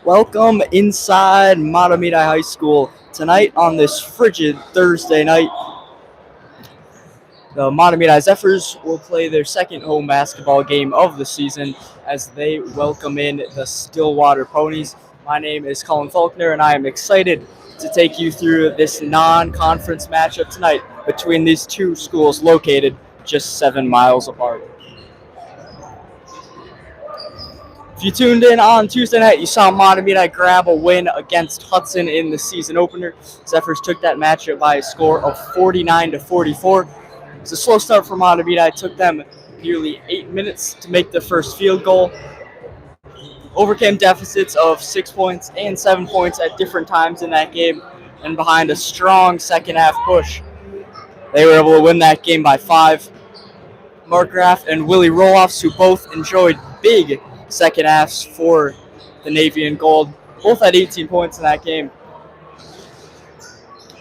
Welcome inside Mahtomedi High School. Tonight on this frigid Thursday night, the Mahtomedi Zephyrs will play their second home basketball game of the season as they welcome in the Stillwater Ponies. My name is Colin Faulkner, and I am excited to take you through this non-conference matchup tonight between these two schools located just 7 miles apart. If you tuned in on Tuesday night, you saw Mahtomedi grab a win against Hudson in the season opener. Zephyrs took that matchup by a score of 49-44. It's a slow start for Mahtomedi. It took them nearly 8 minutes to make the first field goal. Overcame deficits of 6 points and 7 points at different times in that game, and behind a strong second half push, they were able to win that game by 5. Mark Graff and Willie Roloffs, who both enjoyed big second halves for the Navy and Gold, both had 18 points in that game.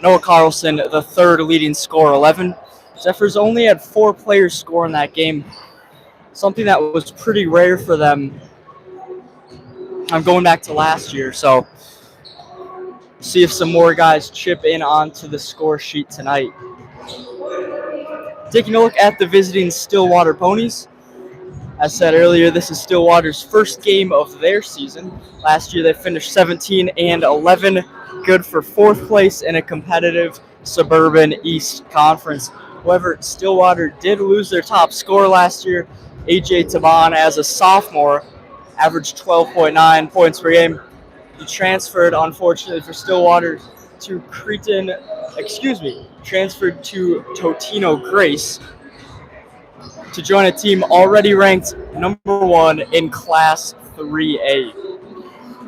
Noah Carlson, the third leading scorer, 11. Zephyrs only had 4 players score in that game, something that was pretty rare for them. I'm going back to last year, so see if some more guys chip in onto the score sheet tonight. Taking a look at the visiting Stillwater Ponies. As said earlier, this is Stillwater's first game of their season. Last year they finished 17-11, good for 4th place in a competitive Suburban East Conference. However, Stillwater did lose their top scorer last year. AJ Taban, as a sophomore, averaged 12.9 points per game. He transferred, unfortunately for Stillwater, transferred to Totino Grace to join a team already ranked number 1 in Class 3A.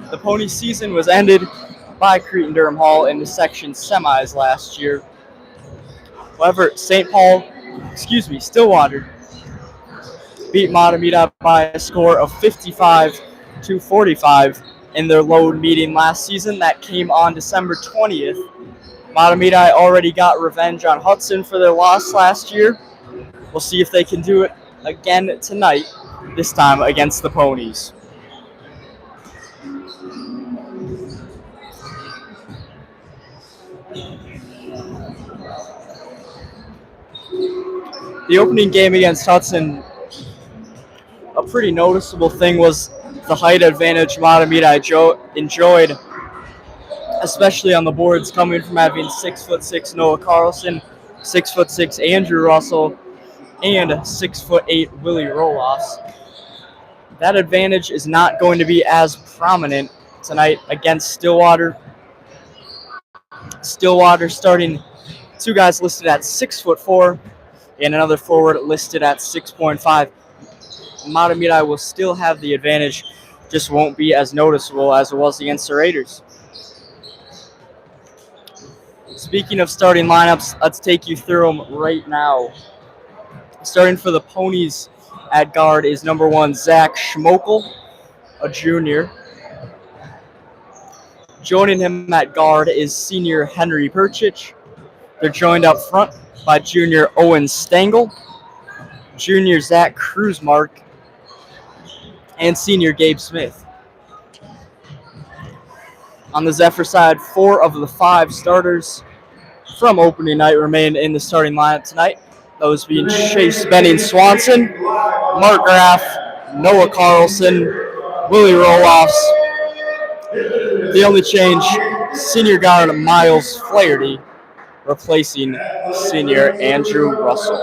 The Pony season was ended by Cretin-Durham Hall in the section semis last year. However, Stillwater beat Mahtomedi by a score of 55-45 in their load meeting last season that came on December 20th. Mahtomedi already got revenge on Hudson for their loss last year. We'll see if they can do it again tonight, this time against the Ponies. The opening game against Hudson, a pretty noticeable thing was the height advantage Mahtomedi enjoyed, especially on the boards, coming from having 6'6" Noah Carlson, 6'6" Andrew Russell, and 6'8" Willie Roloffs. That advantage is not going to be as prominent tonight against Stillwater. Stillwater starting 2 guys listed at 6'4" and another forward listed at 6.5. Mahtomedi will still have the advantage, just won't be as noticeable as it was against the Raiders. Speaking of starting lineups, let's take you through them right now. Starting for the Ponies at guard is number 1, Zach Schmokel, a junior. Joining him at guard is senior Henry Perchich. They're joined up front by junior Owen Stengel, junior Zach Kruzmark, and senior Gabe Smith. On the Zephyr side, 4 of the 5 starters from opening night remain in the starting lineup tonight. Those being Chase Benning Swanson, Mark Graff, Noah Carlson, Willie Roloffs. The only change, senior guard Miles Flaherty replacing senior Andrew Russell.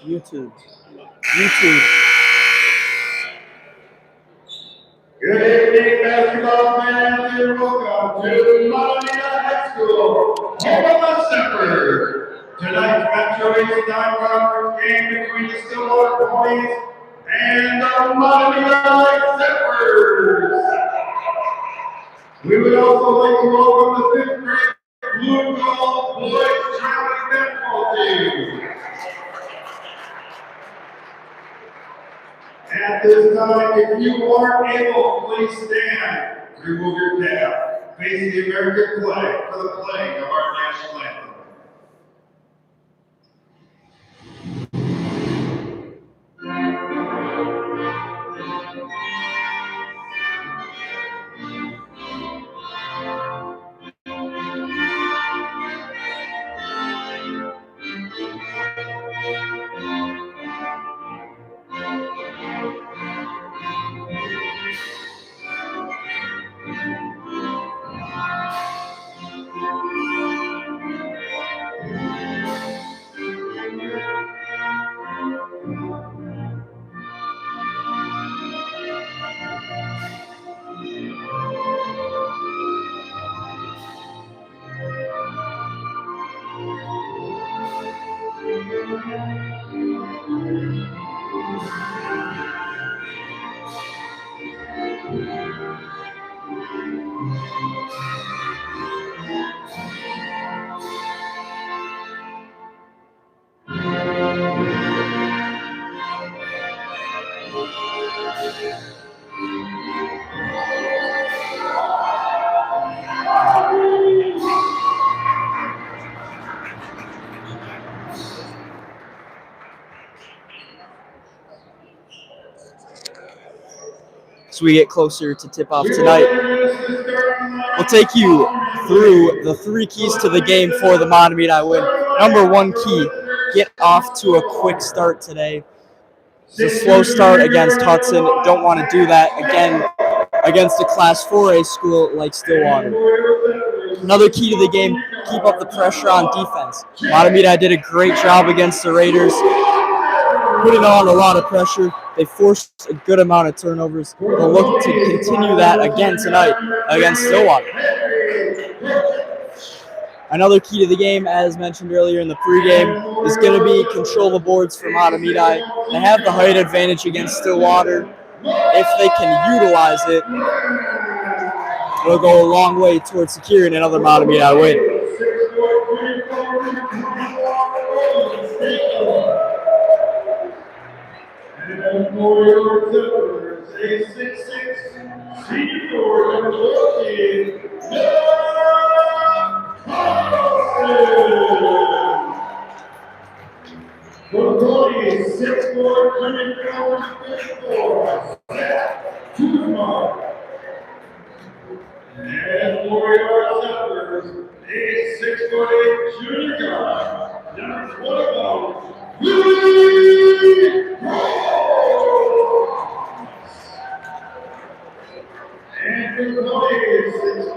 YouTube. Good evening, basketball fans, and welcome to Mahtomedi High School, home of the Zephyr. Tonight's matchup is a non-conference game between the Stillwater Ponies and the Mahtomedi Zephyrs. We would also like to welcome the 5th grade Blue Gold Boys Traveling Netball Team. At this time, if you are able, please stand, remove your cap, face the American flag for the playing of our national as we get closer to tip-off tonight. We'll take you through the 3 keys to the game for the Mahtomedi win. Number 1 key, get off to a quick start today. It's a slow start against Hudson. Don't want to do that again against a Class 4A school like Stillwater. Another key to the game, keep up the pressure on defense. Mahtomedi did a great job against the Raiders, putting on a lot of pressure. They forced a good amount of turnovers. They'll look to continue that again tonight against Stillwater. Another key to the game, as mentioned earlier in the pregame, is going to be control the boards for Mahtomedi. They have the height advantage against Stillwater. If they can utilize it, it'll go a long way towards securing another Mahtomedi win. And for your Zephyr, a 6'6", senior number 14, for Cody, 6'4", coming down to 54, and for your Zephyr, a 6'8" junior guard, number 12, and for Cody, 6'5",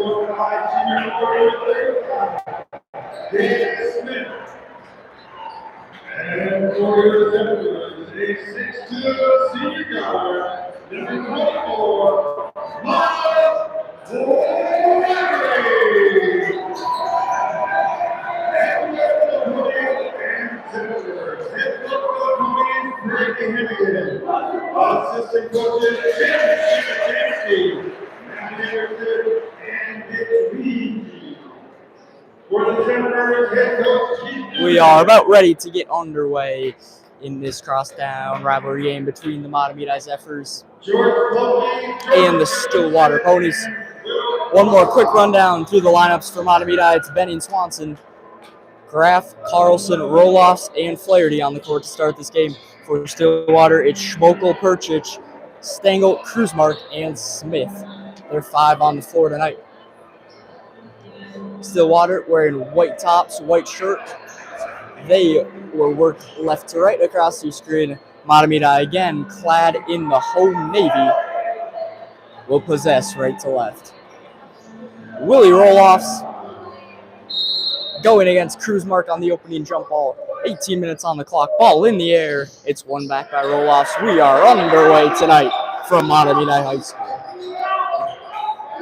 senior guard, David Smith. And for your Zephyr, a 6'2" senior guard, number 24, Mahtomedi. Assistant coaches, Tim Manager and Dick Lee. For the Zephyr, head coach, We are about ready to get underway in this crosstown rivalry game between the Mahtomedi Zephyrs and the Stillwater Ponies. One more quick rundown through the lineups for Mahtomedi. It's Benny and Swanson, Graff, Carlson, Roloffs, and Flaherty on the court to start this game. For Stillwater, it's Schmokel, Perchich, Stengel, Kruzmark, and Smith. They're 5 on the floor tonight. Stillwater wearing white tops, white shirt. They will work left to right across your screen. Mahtomedi, again, clad in the home navy, will possess right to left. Willie Roloffs going against Kruzmark on the opening jump ball. 18 minutes on the clock. Ball in the air. It's won back by Roloffs. We are underway tonight from Mahtomedi High School.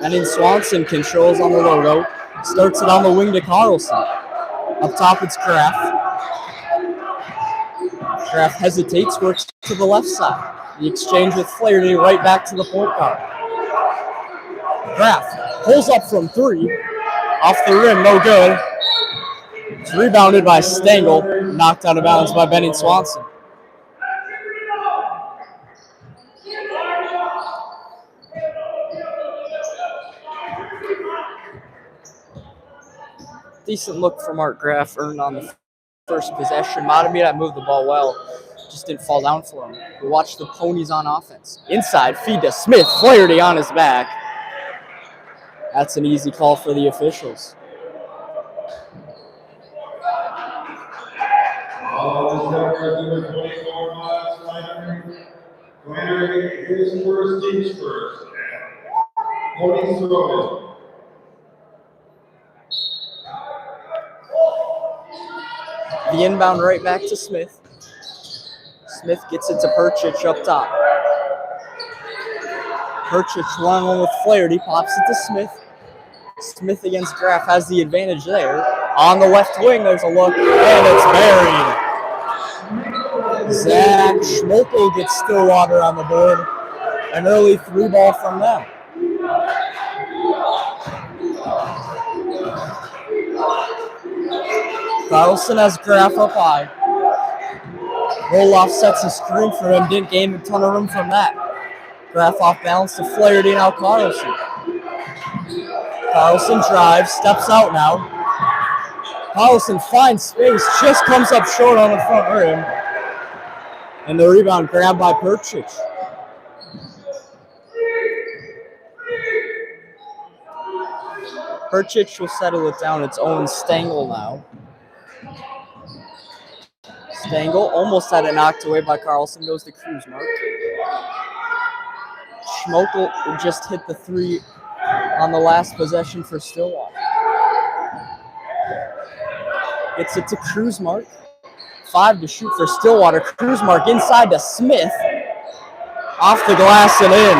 And in Swanson, controls on the logo. Starts it on the wing to Carlson. Up top, it's Graff. Graff hesitates, works to the left side. The exchange with Flaherty right back to the point guard. Graff pulls up from 3. Off the rim, no good. It's rebounded by Stengel, knocked out of bounds by Benny Swanson. Decent look from Art Graff earned on the first possession. Mahtomedi moved the ball well, just didn't fall down for him. We'll watch the Ponies on offense. Inside, feed to Smith, Flaherty on his back. That's an easy call for the officials. all the Zephyr, 24 miles, Flaherty, his first, team's first. Ponies throw it. The inbound right back to Smith. Smith gets it to Perchich up top. Perchich one-on-one with Flaherty, pops it to Smith. Smith against Graff has the advantage there. On the left wing, there's a look, and it's buried. Zach Schmokel gets Stillwater on the board. An early 3 ball from them. Carlson has Graff up high. Roloff sets a screen for him, didn't gain a ton of room from that. Graff off balance to Flaherty, now Carlson. Carlson drives, steps out now. Carlson finds space, just comes up short on the front rim. And the rebound grabbed by Perchich. Perchich will settle it down. It's Owen Stengel now. Stengel almost had it knocked away by Carlson. Goes to Kruzmark. Schmokel just hit the 3 on the last possession for Stillwater. Gets it to Kruzmark. 5 to shoot for Stillwater. Kruzmark inside to Smith. Off the glass and in.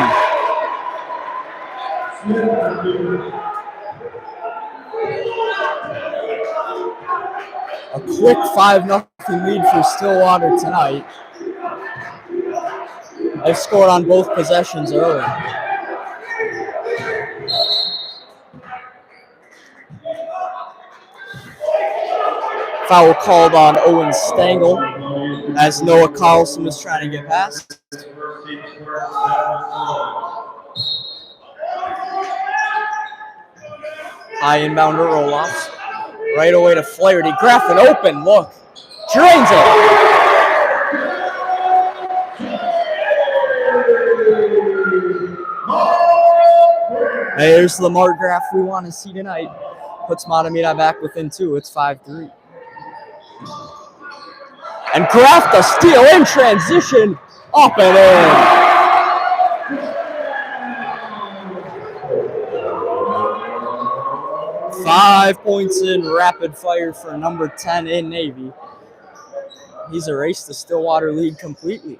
A quick 5-0 lead for Stillwater tonight. They've scored on both possessions early. Foul called on Owen Stengel as Noah Carlson was trying to get past. High inbounder roll-offs. Right away to Flaherty. Graffin open, look. Drains it. There's the Mark Graff we want to see tonight. Puts Mahtomedi back within 2. It's 5-3. And Graff the steal in transition. Up and in. 5 points in rapid fire for number 10 in Navy. He's erased the Stillwater lead completely.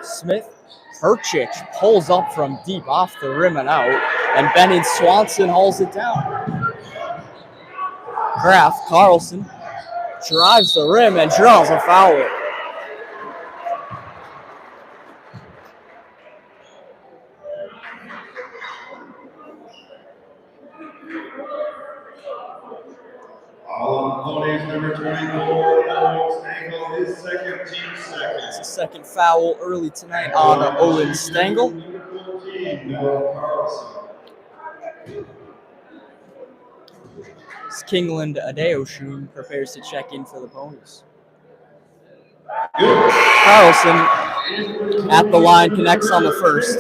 Smith, Perchich pulls up from deep off the rim and out, and Benny Swanson hauls it down. Graff, Carlson, drives the rim and draws a foul. Number 24, Owen Stengel, his second, team second. It's the second foul early tonight on Owen Stengel. It's Kingland Adeoshun prepares to check in for the Ponies. Carlson at the line connects on the first.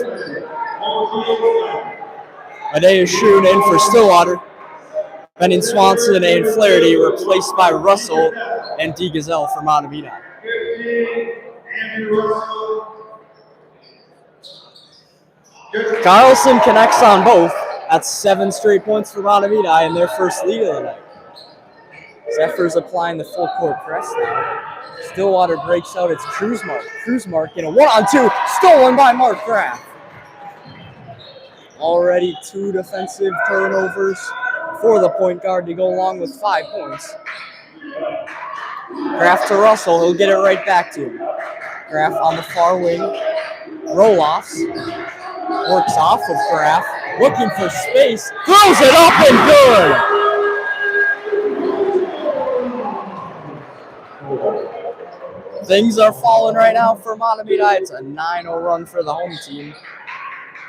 Adeoshun in for Stillwater. Benning Swanson and Flaherty replaced by Russell and D. Gazelle for Mahtomedi. Carlson connects on both. That's 7 straight points for Mahtomedi and their first lead of the night. Zephyr's applying the full court press now. Stillwater breaks out. It's Kruzmark. Kruzmark in a 1-on-2, stolen by Mark Graff. Already 2 defensive turnovers for the point guard to go along with 5 points. Graff to Russell. He'll get it right back to him. Graff on the far wing. Roll-offs. Works off of Graff. Looking for space. Throws it up and good. Things are falling right now for Mahtomedi. It's a 9-0 run for the home team.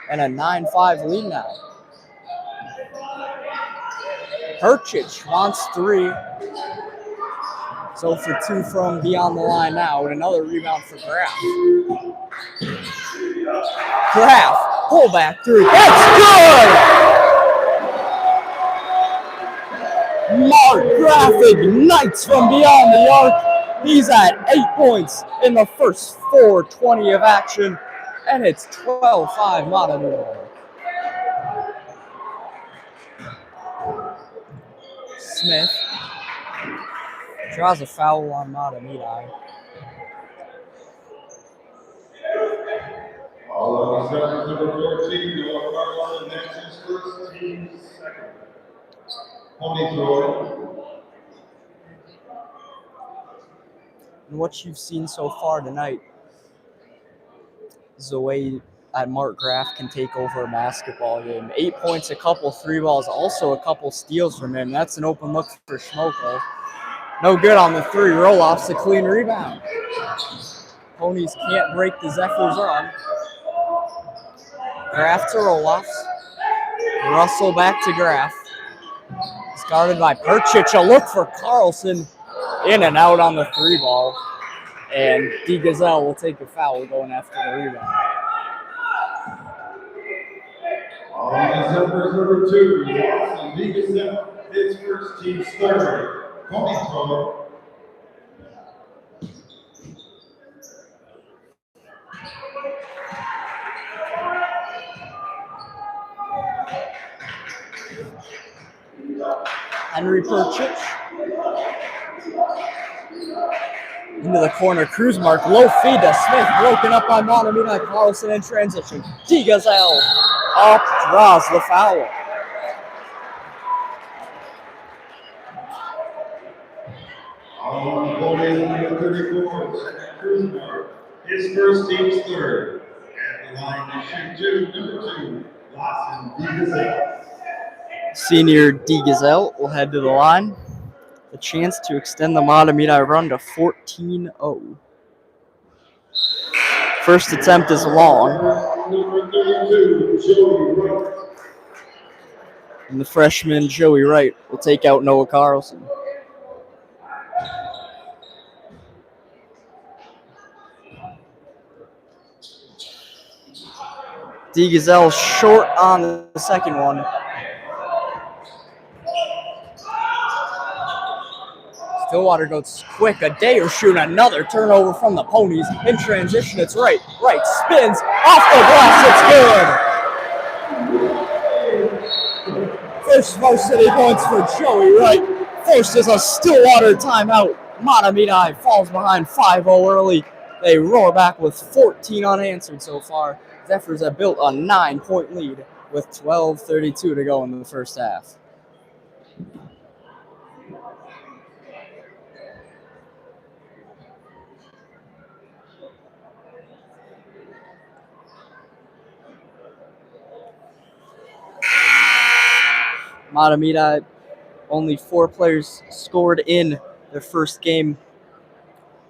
And a 9-5 lead now. Perchich wants 3. So for 2 from beyond the line now, and another rebound for Graff. Graff, pull back 3. That's good! Mark Graff ignites from beyond the arc. He's at 8 points in the first 4:20 of action, and it's 12-5 Mahtomedi. Smith draws a foul on Mahtomedi. All of the number 14, Noah Carlson, that's his first, team second. Pony throw. And what you've seen so far tonight is the way that Mark Graff can take over a basketball game. 8 points, a couple 3 balls, also a couple steals from him. That's an open look for Schmokel. No good on the 3 roll-offs, a clean rebound. Ponies can't break the Zephyr's run. Graff to roll-offs. Russell back to Graff. It's guarded by Perchich. A look for Carlson. In and out on the 3 ball. And D. Gazelle will take a foul going after the rebound. On the Zephyr's number 2, Zephyr, his first team's third. Mahtomedi. Henry Perchich. Into the corner, cruise mark, low feed to Smith, broken up by Mahtomedi. Carlson in transition. DeGazelle up, draws the foul. On the podium, number 34, cruise mark, his first team's third. At the line to shoot number 2, Lawson DeGazelle. Senior DeGazelle will head to the line. A chance to extend the Mahtomedi run to 14-0. First attempt is long. Number 32, Joey Wright. And the freshman, Joey Wright, will take out Noah Carlson. DeGazelle short on the second one. Stillwater goes quick. A day or shoot another turnover from the Ponies. In transition, it's Wright. Wright spins off the glass. It's good. First varsity points for Joey Wright. Forces a Stillwater timeout. Mahtomedi falls behind 5-0 early. They roar back with 14 unanswered so far. Zephyrs have built a 9-point lead with 12:32 to go in the first half. Mahtomedi, only 4 players scored in their first game.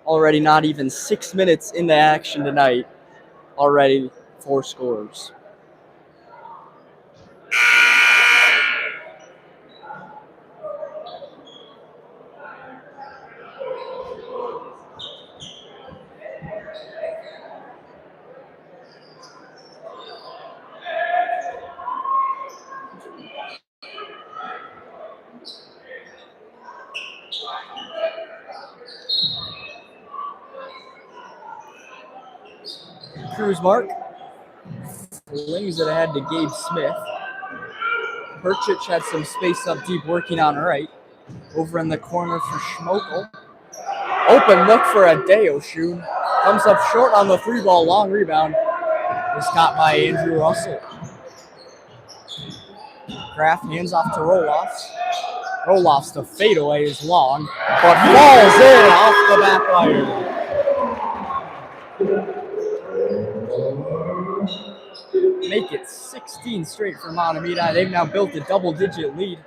Already not even 6 minutes into action tonight. Already 4 scores. Cruise mark. Flings it ahead to Gabe Smith. Perchich had some space up deep working on right. Over in the corner for Schmokel. Open look for a Deoshun. Comes up short on the 3-ball, long rebound. Was caught by Andrew Russell. Kraft hands off to Roloffs. Roloffs to fadeaway is long, but falls in off the back iron. Make it 16 straight for Mahtomedi. They've now built a double-digit lead.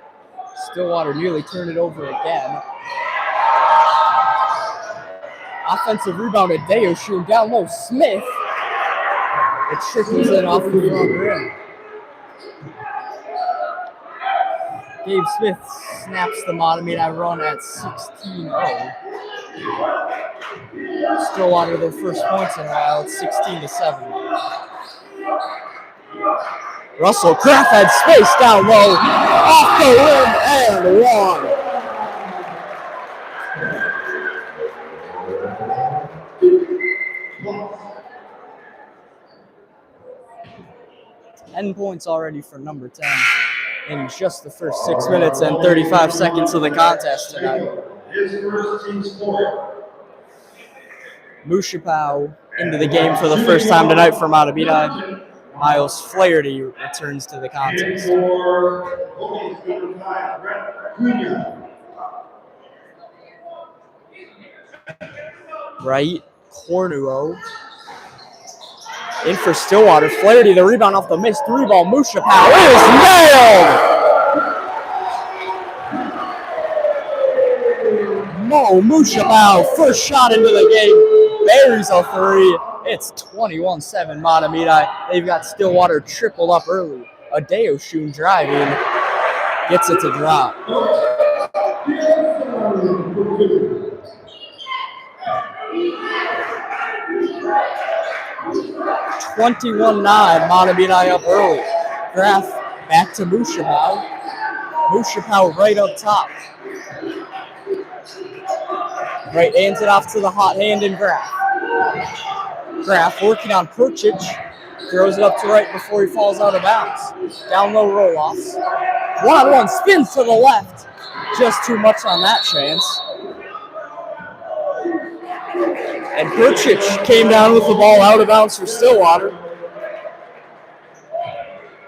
Stillwater nearly turned it over again. Offensive rebound at Deoshun. Down low, Smith. It trickles in off the front rim. Gabe Smith snaps the Mahtomedi run at 16-0. Stillwater their first points in a while. It's 16-7. Russell Kraft had space down low. Off the rim and one. Ten points already for number 10 in just the first 6 minutes and 35 seconds of the contest tonight. His first team's score. Mushapow into the game for the first time tonight for Mahtomedi. Miles Flaherty returns to the contest. Right, Cornuo. In for Stillwater. Flaherty, the rebound off the missed 3-ball. Mushapow is nailed! Mo Mushapow, first shot into the game. Buries a 3. It's 21-7 Mahtomedi. They've got Stillwater tripled up early. A Deoshun driving. Gets it to drop. 21-9 Mahtomedi up early. Graff Back to Mushabao. Mushabao right up top. Right, hands it off to the hot hand and Graf. Graf working on Perchich. Throws it up to right before he falls out of bounds. Down low roll-offs. One-on-one spins to the left. Just too much on that chance. And Perchich came down with the ball out of bounds for Stillwater.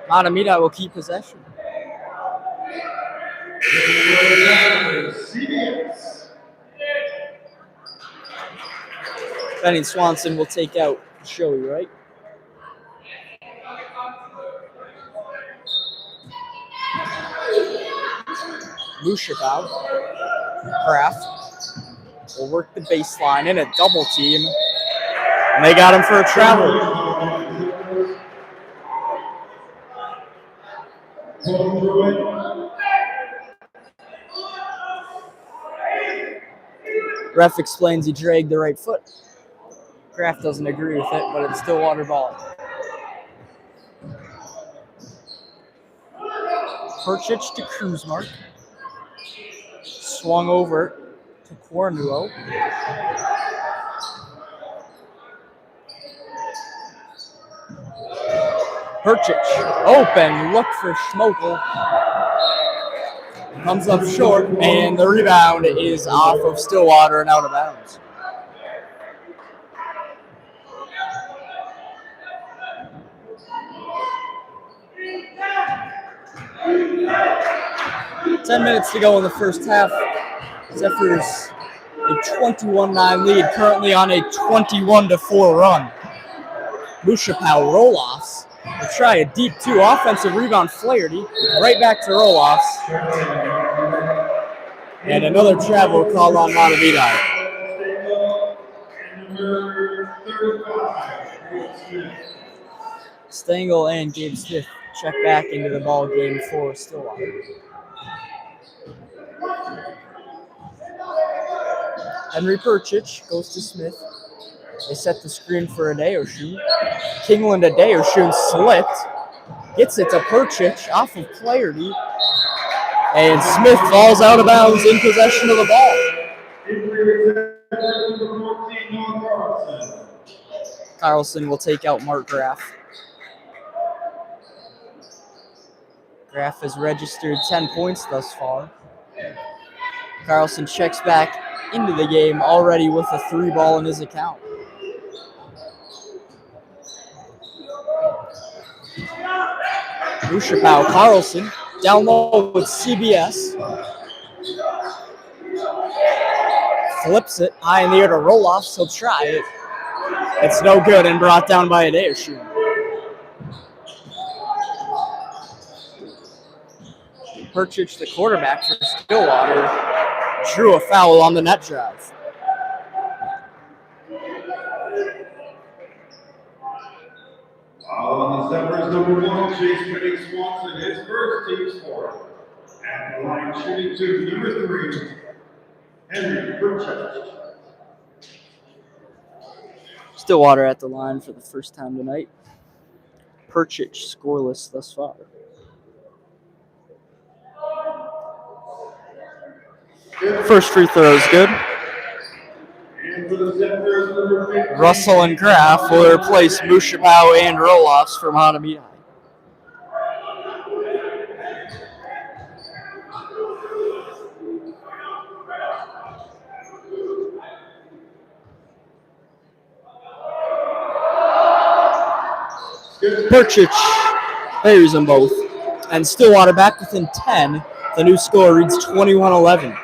Mahtomedi will keep possession. Benny Swanson will take out Joey, right? Mushabao. Kraft will work the baseline in a double team. And they got him for a travel. Ref explains he dragged the right foot. Kraft doesn't agree with it, but it's Stillwater ball. Perchich to Kruzmark. Swung over to Cornuo. Perchich, open, look for Schmokel. Comes up short, and the rebound is off of Stillwater and out of bounds. Ten minutes to go in the first half. Zephyr's a 21-9 lead, currently on a 21-4 run. Mushabao roll-offs. We'll try a deep two. Offensive rebound, Flaherty. Right back to roll-offs. And another travel called on Mahtomedi. Stengel and Gabe Smith check back into the ball game for Stillwater. Henry Perchich goes to Smith. They set the screen for Adeoshun. Kingland Adeoshun slipped. Gets it to Perchich off of Flaherty. And Smith falls out of bounds in possession of the ball. Carlson will take out Mark Graf. Graf has registered 10 points thus far. Carlson checks back into the game already with a 3-ball in his account. Mushabao, Carlson, down low with CBS. Flips it high in the air to roll-offs. He'll try it. It's no good and brought down by Adeoshun. Perchich, the quarterback for Stillwater, drew a foul on the net drive. On the Zephyr's #1, Chase Benny Swanson, his first team scorer. At the line, shooting two, number 3, Henry Perchich. Stillwater at the line for the first time tonight. Perchich scoreless thus far. First free throw is good. Russell and Graf will replace Mushabao and roll-offs for Mahtomedi. Perchich buries them both. And Stillwater back within 10. The new score reads 21-11.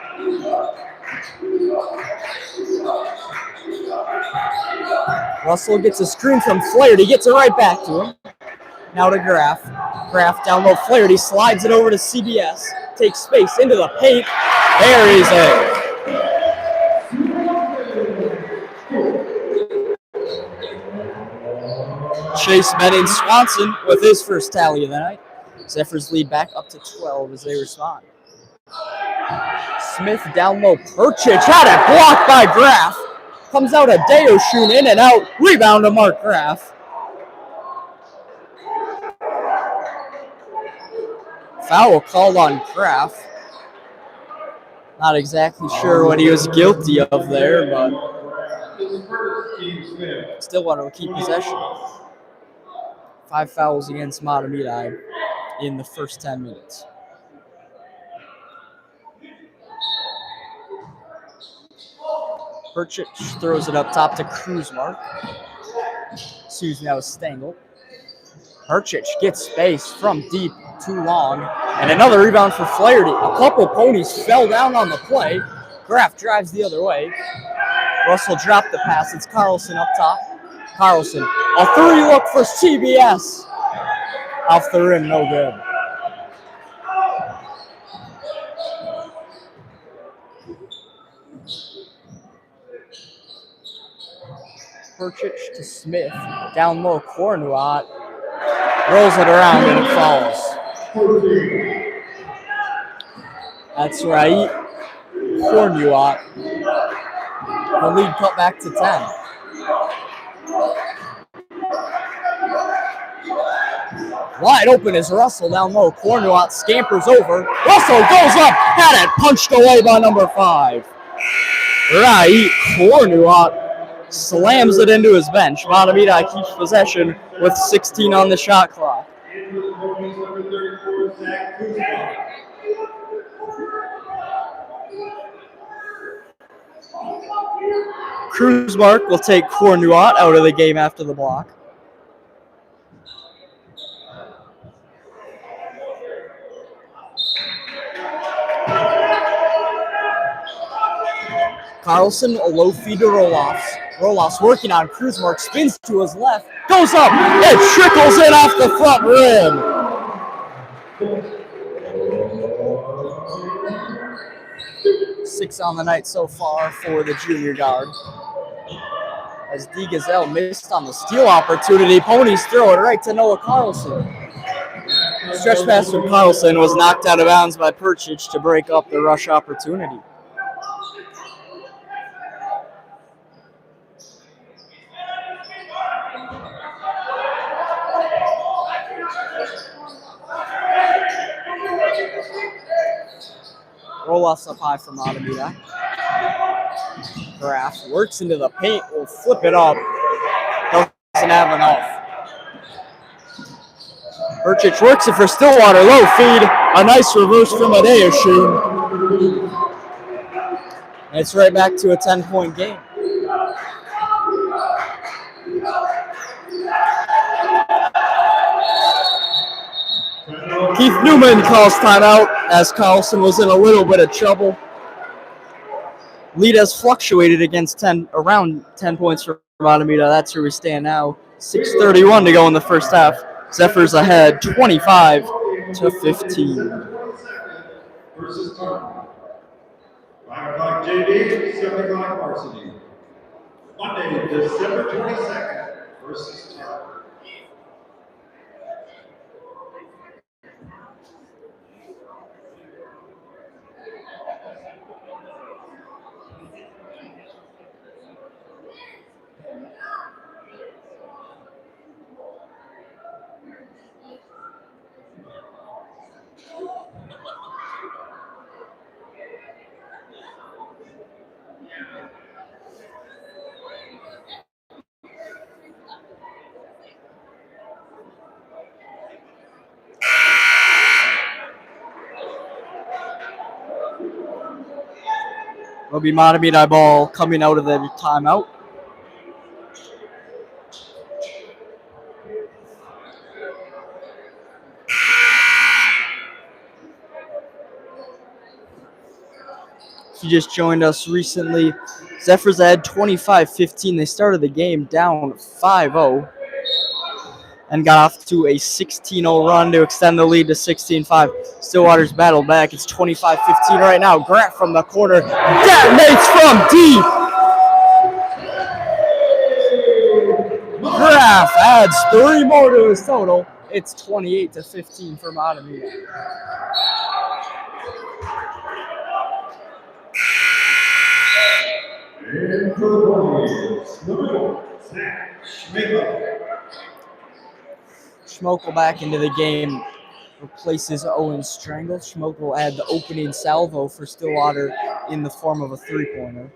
Russell gets a screen from Flaherty, gets it right back to him. Now to Graf. Graf down low, Flaherty slides it over to CBS. Takes space into the paint. Buries it. Chase Benning Swanson with his first tally of the night. Zephyr's lead back up to 12 as they respond. Smith down low, Perchich had it blocked by Graf. Comes out Adeoshun in and out. Rebound to Mark Graf. Foul called on Kraft. Not exactly sure what he was guilty of there, but Stillwater will keep possession. 5 fouls against Mahtomedi in the first 10 minutes. Perchich throws it up top to Kruzmark. Excuse me, that was Stengel. Perchich gets space from deep, too long, and another rebound for Flaherty. A couple ponies fell down on the play. Graff drives the other way. Russell dropped the pass. It's Carlson up top. Carlson, a 3-look for CBS. Off the rim, no good. Perchich to Smith. Down low, Cornuat. Rolls it around and it falls. That's right. Cornuat. The lead cut back to 10. Wide open is Russell down low. Cornuat scampers over. Russell goes up. Had it punched away by number 5. Right. Cornuat slams it into his bench. Mahtomedi keeps possession with 16 on the shot clock. Kruzmark will take Cornuat out of the game after the block. Carlson, a low feed to Roloffs. Roloffs working on Kruzmark, spins to his left, goes up, it trickles in off the front rim. 6 on the night so far for the junior guard. As D. Gazelle missed on the steal opportunity, ponies throw it right to Noah Carlson. Stretch pass from Carlson was knocked out of bounds by Perchich to break up the rush opportunity. Roll-offs up high from Mahtomedi. Graff works into the paint, will flip it up. Doesn't have enough. Perchich works it for Stillwater, low feed. A nice reverse from Adeoshun. And it's right back to a 10-point game. Keith Newman calls timeout as Carlson was in a little bit of trouble. Lead has fluctuated against around 10 points for Mahtomedi. That's where we stand now. 6:31 to go in the first half. Zephyr's ahead 25 to 15. Versus 5 o'clock JV, 7 o'clock Varsity. Monday, December 22nd versus 10. Will be Mahtomedi ball coming out of the timeout. If you just joined us recently, Zephyr's ahead 25-15. They started the game down 5-0 and got off to a 16-0 run to extend the lead to 16-5. Stillwater's battled back. It's 25-15 right now. Grant from the corner detonates from deep. Graff adds 3 more to his total. It's 28-15 for Mahtomedi. And for the Warriors, the middle, Zach Schmeichel. Schmokel back into the game. replaces Owen Strangle. Schmoke will add the opening salvo for Stillwater in the form of a three-pointer.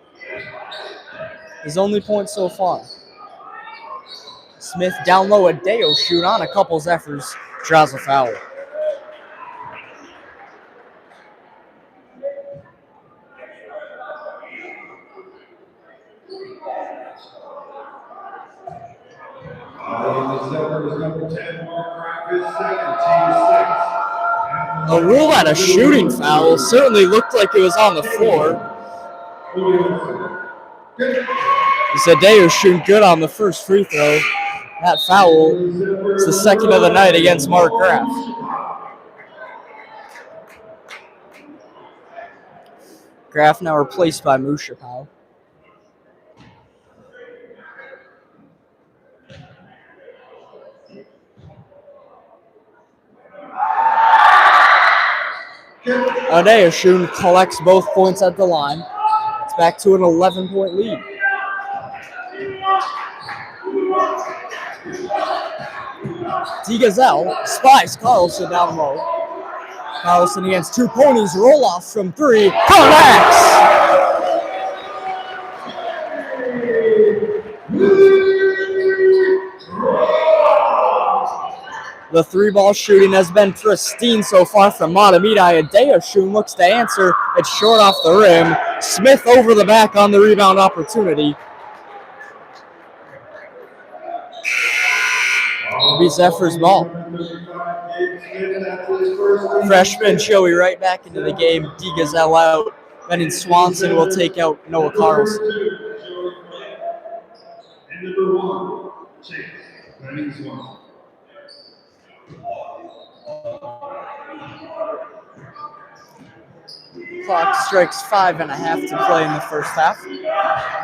His only point so far. Smith down low, a Deo shoot on a couple Zephyrs, draws a foul. The Zephyrs number 10, Mark Crack, his second, team 6. A rule at a shooting foul certainly looked like it was on the floor. Zadeo shooting good on the first free throw. That foul is the second of the night against Mark Graff. Graff now replaced by Mushapau. Adeoshun collects both points at the line. It's back to an 11-point lead. DeGazelle spies Carlson down low. Carlson against two ponies, roll off from three, connects! The three-ball shooting has been pristine so far from Mahtomedi. Adeoshun looks to answer. It's short off the rim. Smith over the back on the rebound opportunity. It'll be Zephyr's ball. Freshman Joey right back into the game. DeGazelle out. Then in Swanson will take out Noah Carlson. And number 1, Chase, Lennon Swanson. Clock strikes 5.5 to play in the first half.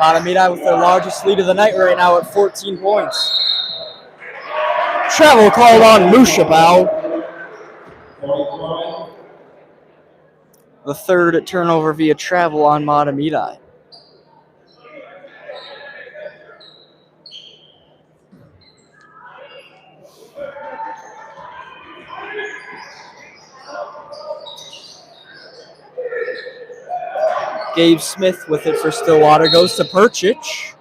Mahtomedi with their largest lead of the night right now at 14 points. Travel called on Mushapau. The third turnover via travel on Mahtomedi. Gabe Smith with it for Stillwater. Goes to Perchich.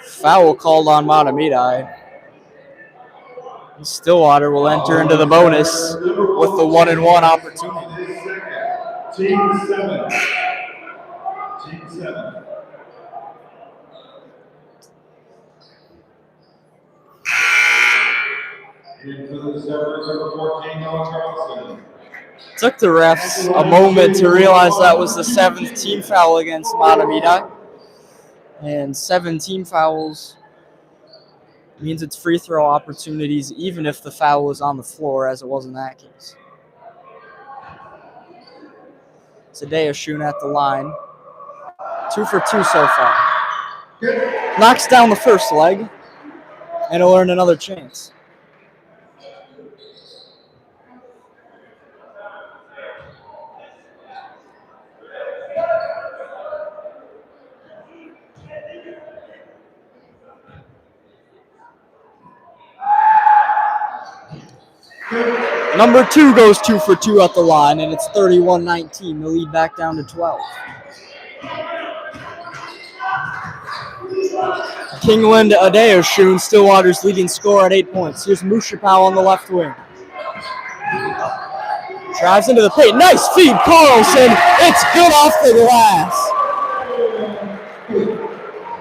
Foul called on Mahtomedi. Stillwater will enter into the bonus with the 1-and-1 opportunity. Team 7. Team 7. Into the Zephyrs, number 14, Noah Carlson. Took the refs a moment to realize that was the 7th team foul against Mahtomedi. And 7 team fouls means it's free throw opportunities, even if the foul was on the floor, as it was in that case. Adeoshun at the line. 2 for 2 so far. Knocks down the first leg, and he'll earn another chance. Number 2 goes 2 for 2 at the line, and it's 31-19. The lead back down to 12. Kingland Adeoshun, Stillwater's leading scorer at 8 points. Here's Mushapau on the left wing. Drives into the paint. Nice feed, Carlson. It's good off the glass.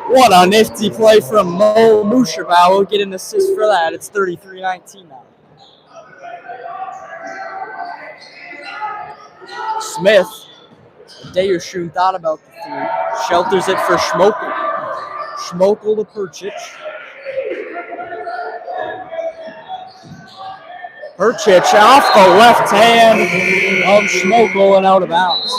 What a nifty play from Mo Mushapau. We'll get an assist for that. It's 33-19 now. Smith. Adeoshun thought about the three. Shelters it for Schmokel. Schmokel to Perchich. Perchich off the left hand of Schmokel and out of bounds.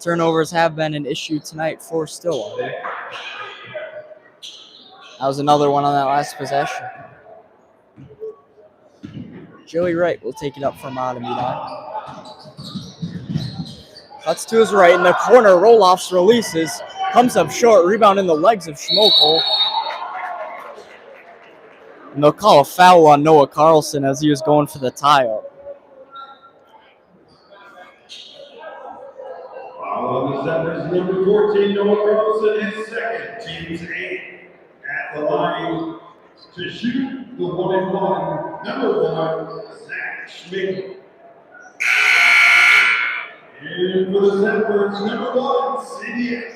Turnovers have been an issue tonight for Stillwater. That was another one on that last possession. Joey Wright will take it up for Mahtomedi. Cuts to his right in the corner, roll-offs, releases. Comes up short, rebound in the legs of Schmokel. And they'll call a foul on Noah Carlson as he was going for the tie-up. Foul on the Zephyr's number 14, Noah Carlson, his second, team's 8. At the line to shoot the 1-and-1, number 1, Zach Schmidt. And for the Zephyrs, number 1, CBS.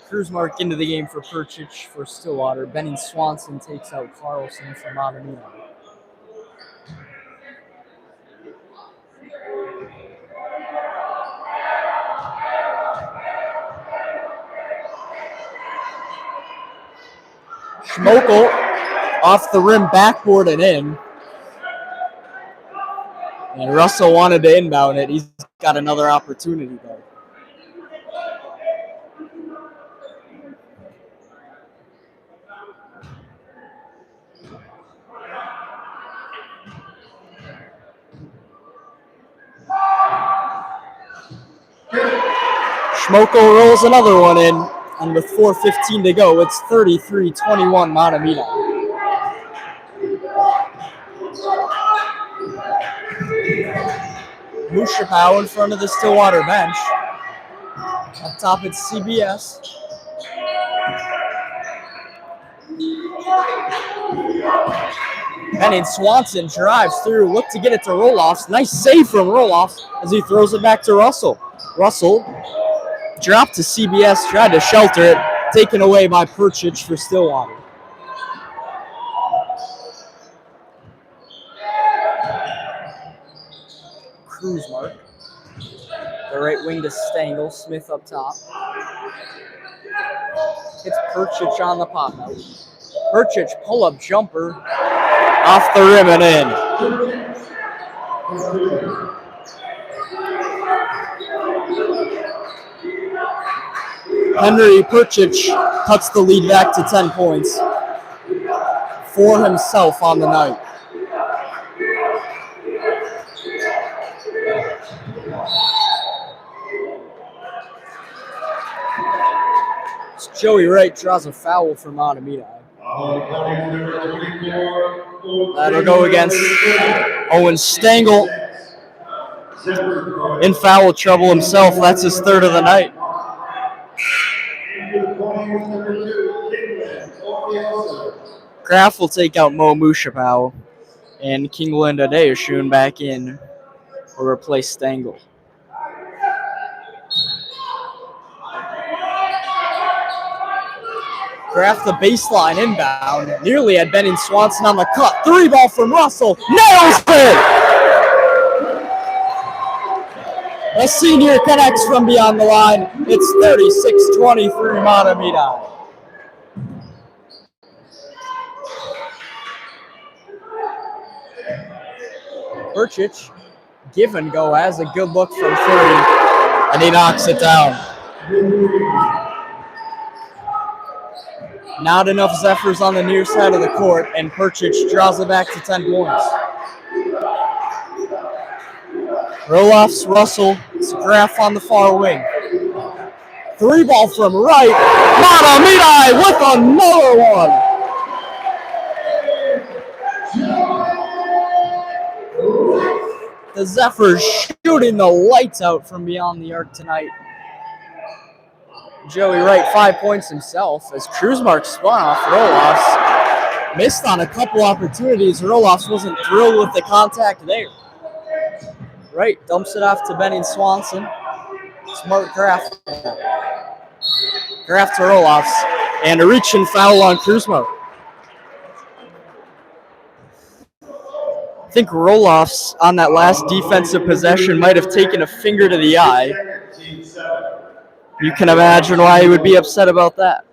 Kruzmark into the game for Perchich for Stillwater. Benning Swanson takes out Carlson for Mahtomedi. Schmokel off the rim, backboard and in. And Russell wanted to inbound it. He's got another opportunity though. Schmokel rolls another one in, and with 4:15 to go, it's 33-21 Mahtomedi. Mushapow in front of the Stillwater bench. Up top, it's CBS. Benning Swanson drives through, look to get it to Roloffs. Nice save from Roloffs as he throws it back to Russell. Russell dropped to CBS, tried to shelter it, taken away by Perchich for Stillwater. Kruzmark. The right wing to Stengel, Smith up top. It's Perchich on the pop now. Perchich pull-up jumper off the rim and in. Henry Perchich cuts the lead back to 10 points for himself on the night. Joey Wright draws a foul for Mahtomedi. That'll go against Owen Stengel. In foul trouble himself. That's his third of the night. Kraft will take out Mo Mushapow, and Kingland Adeoshun back in will replace Stengel. Kraft the baseline inbound. Nearly had Benning Swanson on the cut. 3-ball from Russell. Nails it! A senior connects from beyond the line. It's 36-23 Mahtomedi. Perchich, give and go, has a good look from 3, and he knocks it down. Not enough Zephyrs on the near side of the court, and Perchich draws it back to 10 points. Roloffs, Russell, Graf on the far wing. 3-ball from right. Mahtomedi with another one. The Zephyrs shooting the lights out from beyond the arc tonight. Joey Wright 5 points himself as Kruzmark spun off Roloffs. Missed on a couple opportunities. Roloffs wasn't thrilled with the contact there. Wright dumps it off to Benning Swanson. Smart Kraft. Kraft to Roloffs. And a reach and foul on Kruzmark. I think Roloffs on that last defensive possession might have taken a finger to the eye. You can imagine why he would be upset about that.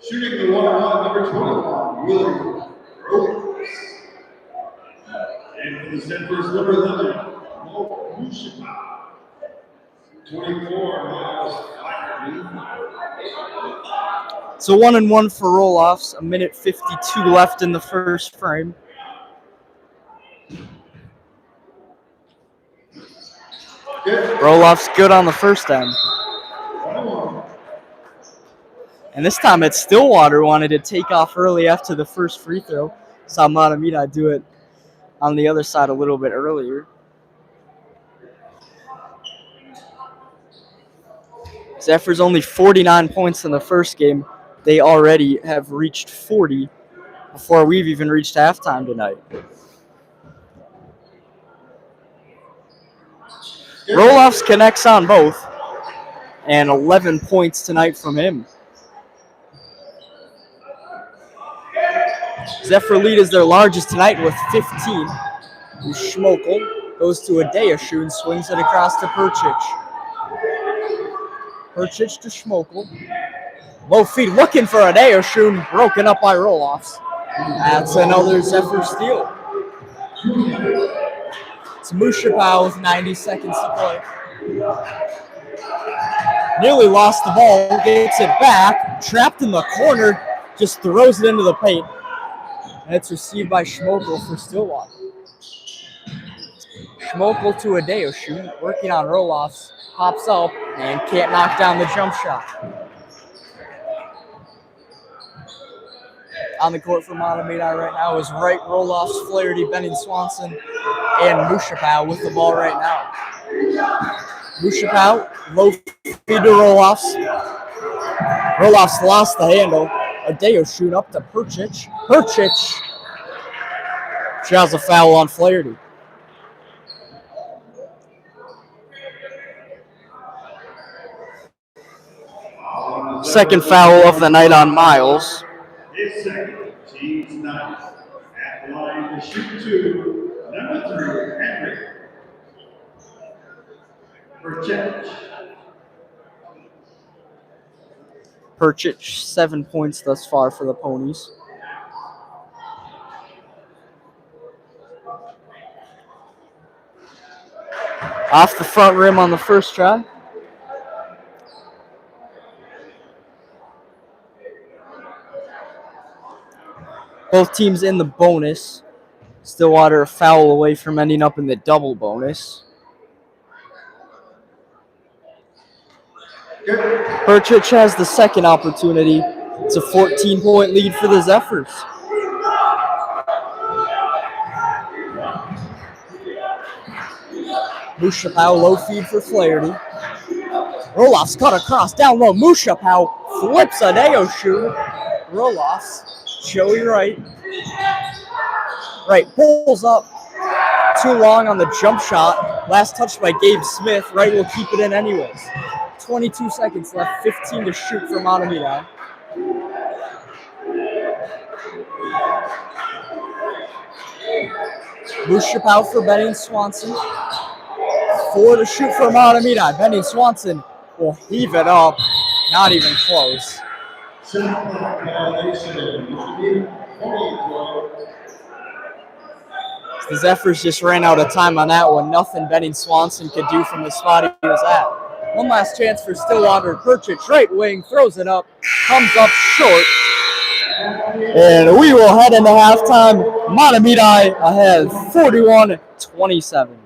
Shooting the 1-on-1, number 21, William Rose. And for the Zephyrs, number 11, Mo Mushapow. 24, Miles Flaherty. So 1-1 for Roloffs. 1:52 left in the first frame. Roloff's good on the first end. And this time it's Stillwater wanted to take off early after the first free throw. Saw Mahtomedi do it on the other side a little bit earlier. Zephyr's only 49 points in the first game. They already have reached 40 before we've even reached halftime tonight. Roloffs connects on both, and 11 points tonight from him. Zephyr lead is their largest tonight with 15. Schmokel goes to Adeyashu and swings it across to Perchich. Perchich to Schmokel. Low feed looking for Adeyashu, broken up by Roloffs. That's another Zephyr steal. It's Mushapau with 90 seconds to play. Nearly lost the ball, gets it back, trapped in the corner, just throws it into the paint. And it's received by Schmokel for Stillwater. Schmokel to Adeyashu, working on Roloffs, pops up and can't knock down the jump shot. On the court for Mahtomedi right now is Wright, Roloffs, Flaherty, Benning Swanson, and Mushapau with the ball right now. Mushapau, low feed to Roloffs. Roloffs lost the handle. Adeyashu up to Perchich. Perchich draws a foul on Flaherty. Second foul of the night on Miles. His second, team's ninth. At the line to shoot two, number 3, Henry. Perchich, 7 points thus far for the Ponies. Off the front rim on the first try. Both teams in the bonus. Stillwater a foul away from ending up in the double bonus. Perchich has the second opportunity. It's a 14-point lead for the Zephyrs. Mushapau low feed for Flaherty. Roloffs cut across, down low. Mushapau flips Adeyashu. Roloffs, Joey Wright. Wright pulls up. Too long on the jump shot. Last touch by Gabe Smith. Wright will keep it in anyways. 22 seconds left, 15 to shoot for Mahtomedi. Mushapau for Benning Swanson. 4 to shoot for Mahtomedi. Benning Swanson will heave it up. Not even close. The Zephyrs just ran out of time on that one. Nothing Benning Swanson could do from the spot he was at. One last chance for Stillwater. Perchich, right wing, throws it up, comes up short. And we will head into halftime. Mahtomedi ahead 41-27.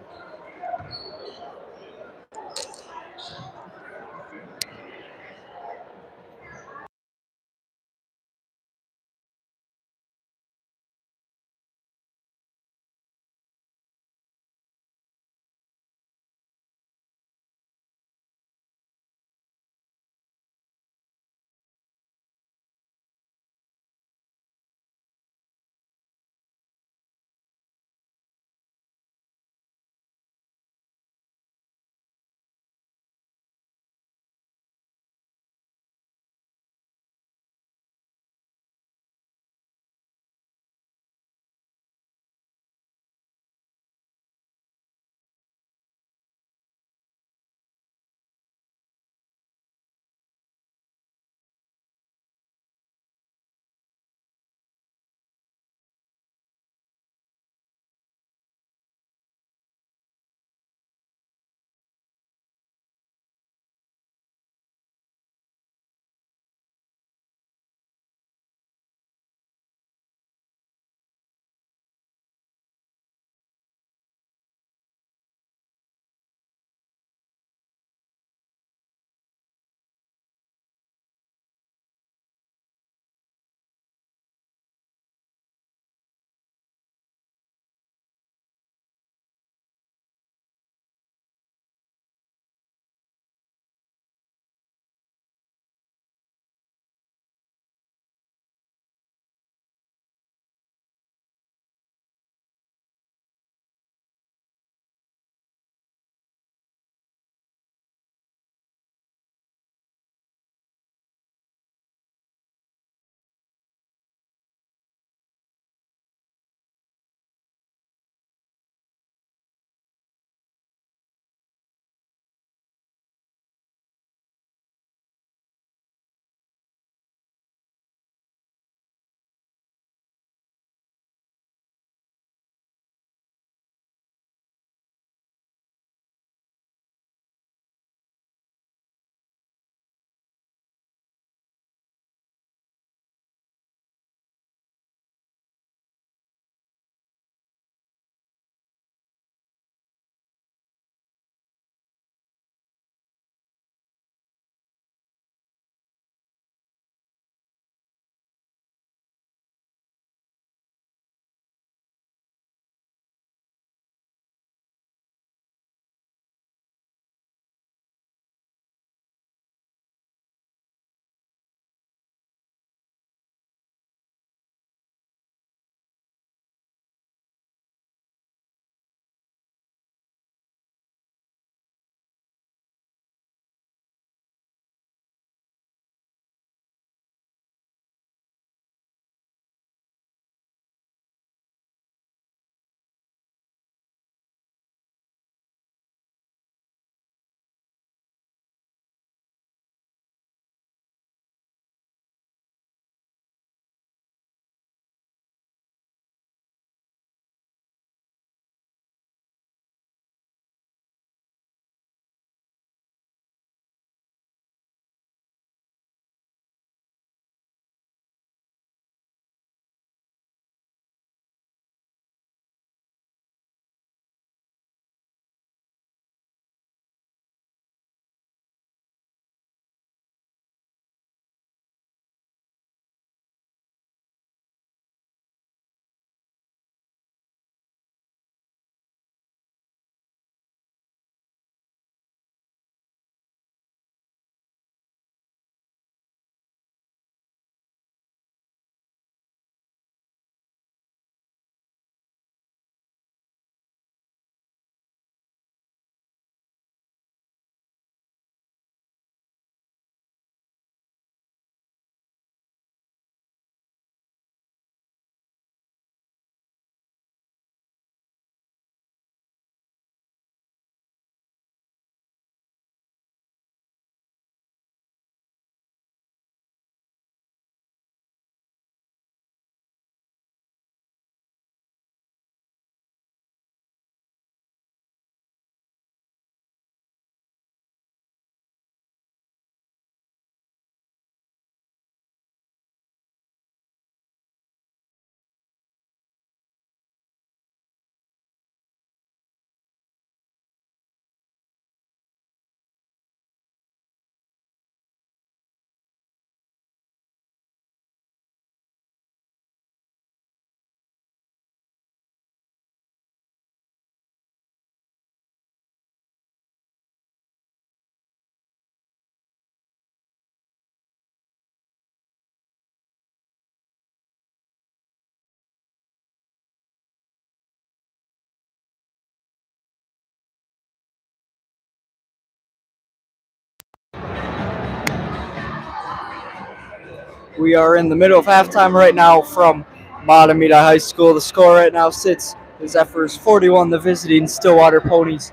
We are in the middle of halftime right now from Mahtomedi High School. The score right now sits the Zephyrs 41, the visiting Stillwater Ponies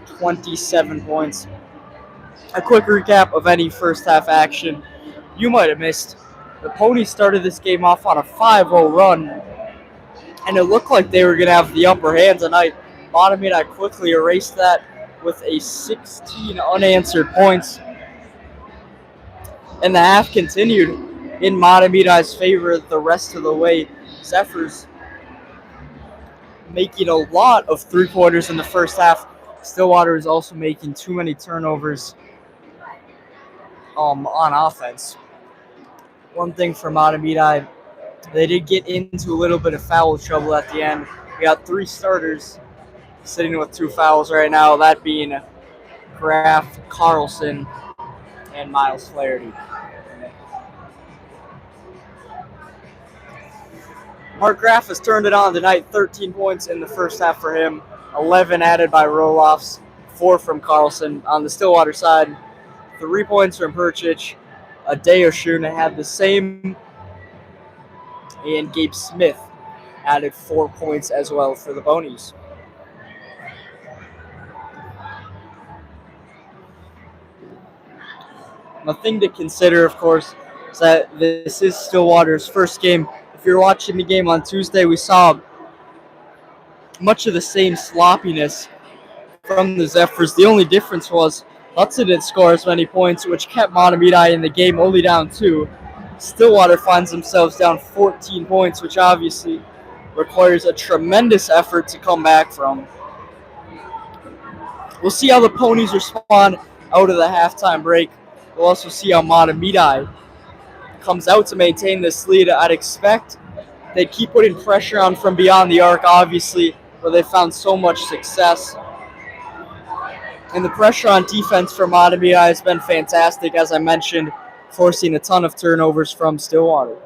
27 points. A quick recap of any first half action you might have missed. The Ponies started this game off on a 5-0 run, and it looked like they were going to have the upper hand tonight. Mahtomedi quickly erased that with a 16 unanswered points. And the half continued in Mahtomedi's favor the rest of the way. Zephyrs making a lot of three-pointers in the first half. Stillwater is also making too many turnovers on offense. One thing for Mahtomedi, they did get into a little bit of foul trouble at the end. We got three starters sitting with 2 fouls right now, that being Graf, Carlson, and Miles Flaherty. Mark Graf has turned it on tonight, 13 points in the first half for him, 11 added by Roloffs, 4 from Carlson. On the Stillwater side, 3 points from Perchich. Adeoshun had the same, and Gabe Smith added 4 points as well for the Bonies. The thing to consider, of course, is that this is Stillwater's first game. If you're watching the game on Tuesday, we saw much of the same sloppiness from the Zephyrs. The only difference was Hudson didn't score as many points, which kept Mahtomedi in the game only down 2. Stillwater finds themselves down 14 points, which obviously requires a tremendous effort to come back from. We'll see how the Ponies respond out of the halftime break. We'll also see how Mahtomedi comes out to maintain this lead. I'd expect they'd keep putting pressure on from beyond the arc, obviously, where they found so much success. And the pressure on defense for Mahtomedi has been fantastic, as I mentioned, forcing a ton of turnovers from Stillwater.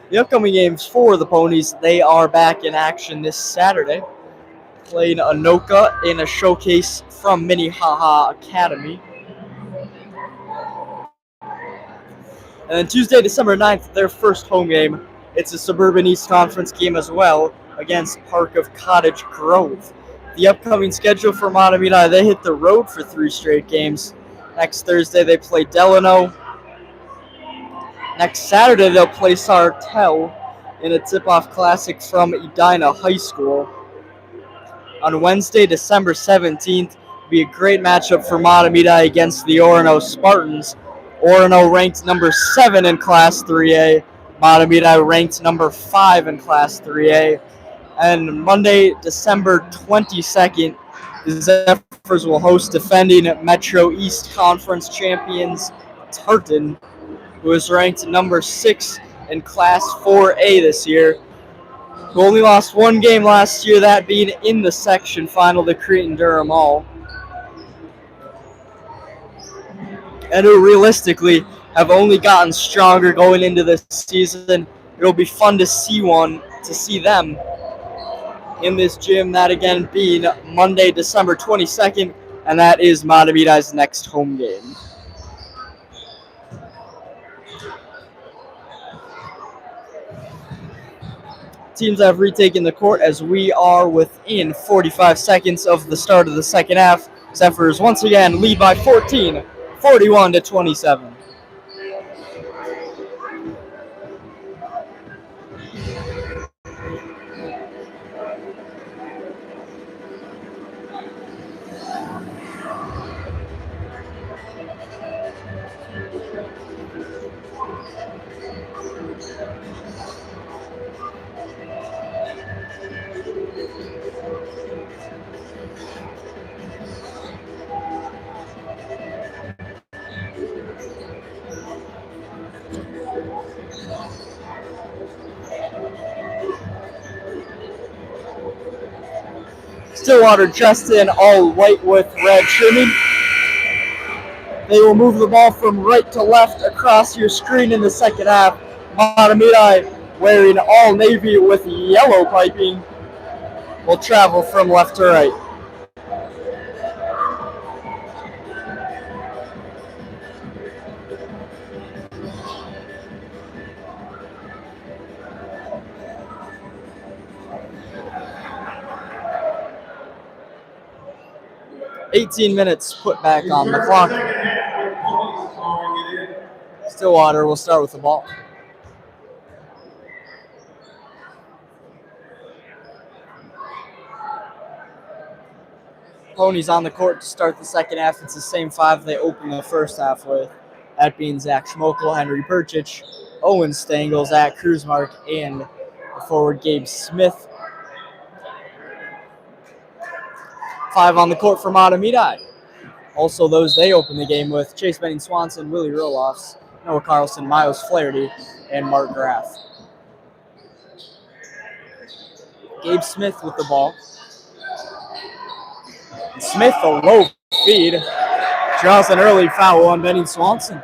The upcoming games for the Ponies, they are back in action this Saturday, playing Anoka in a showcase from Minnehaha Academy. And then Tuesday, December 9th, their first home game. It's a Suburban East Conference game as well against Park of Cottage Grove. The upcoming schedule for Mahtomedi, they hit the road for 3 straight games. Next Thursday, they play Delano. Next Saturday, they'll play Sartell in a tip-off classic from Edina High School. On Wednesday, December 17th, will be a great matchup for Mahtomedi against the Orono Spartans. Orono ranked number 7 in Class 3A. Mahtomedi ranked number 5 in Class 3A. And Monday, December 22nd, the Zephyrs will host defending Metro East Conference champions Tartan, who is ranked number 6 in Class 4A this year, who only lost 1 game last year, that being in the section final to Cretan-Durham Hall. And who realistically have only gotten stronger going into this season. It'll be fun to see them in this gym, that again being Monday, December 22nd, and that is Mahtomedi's next home game. Teams have retaken the court as we are within 45 seconds of the start of the second half. Zephyrs once again lead by 14, 41-27. Stillwater just in all white with red trimming. They will move the ball from right to left across your screen in the second half. Mahtomedi, wearing all navy with yellow piping, will travel from left to right. 18 minutes put back on the clock. Stillwater will start with the ball. Ponies on the court to start the second half. It's the same five they opened the first half with. That being Zach Schmokel, Henry Perchich, Owen Stangl, Zach Kruzmark, and the forward Gabe Smith. 5 on the court for Mahtomedi. Also those they opened the game with: Chase Benning Swanson, Willie Roloffs, Noah Carlson, Miles Flaherty, and Mark Graff. Gabe Smith with the ball. Smith, a low feed, draws an early foul on Benning Swanson.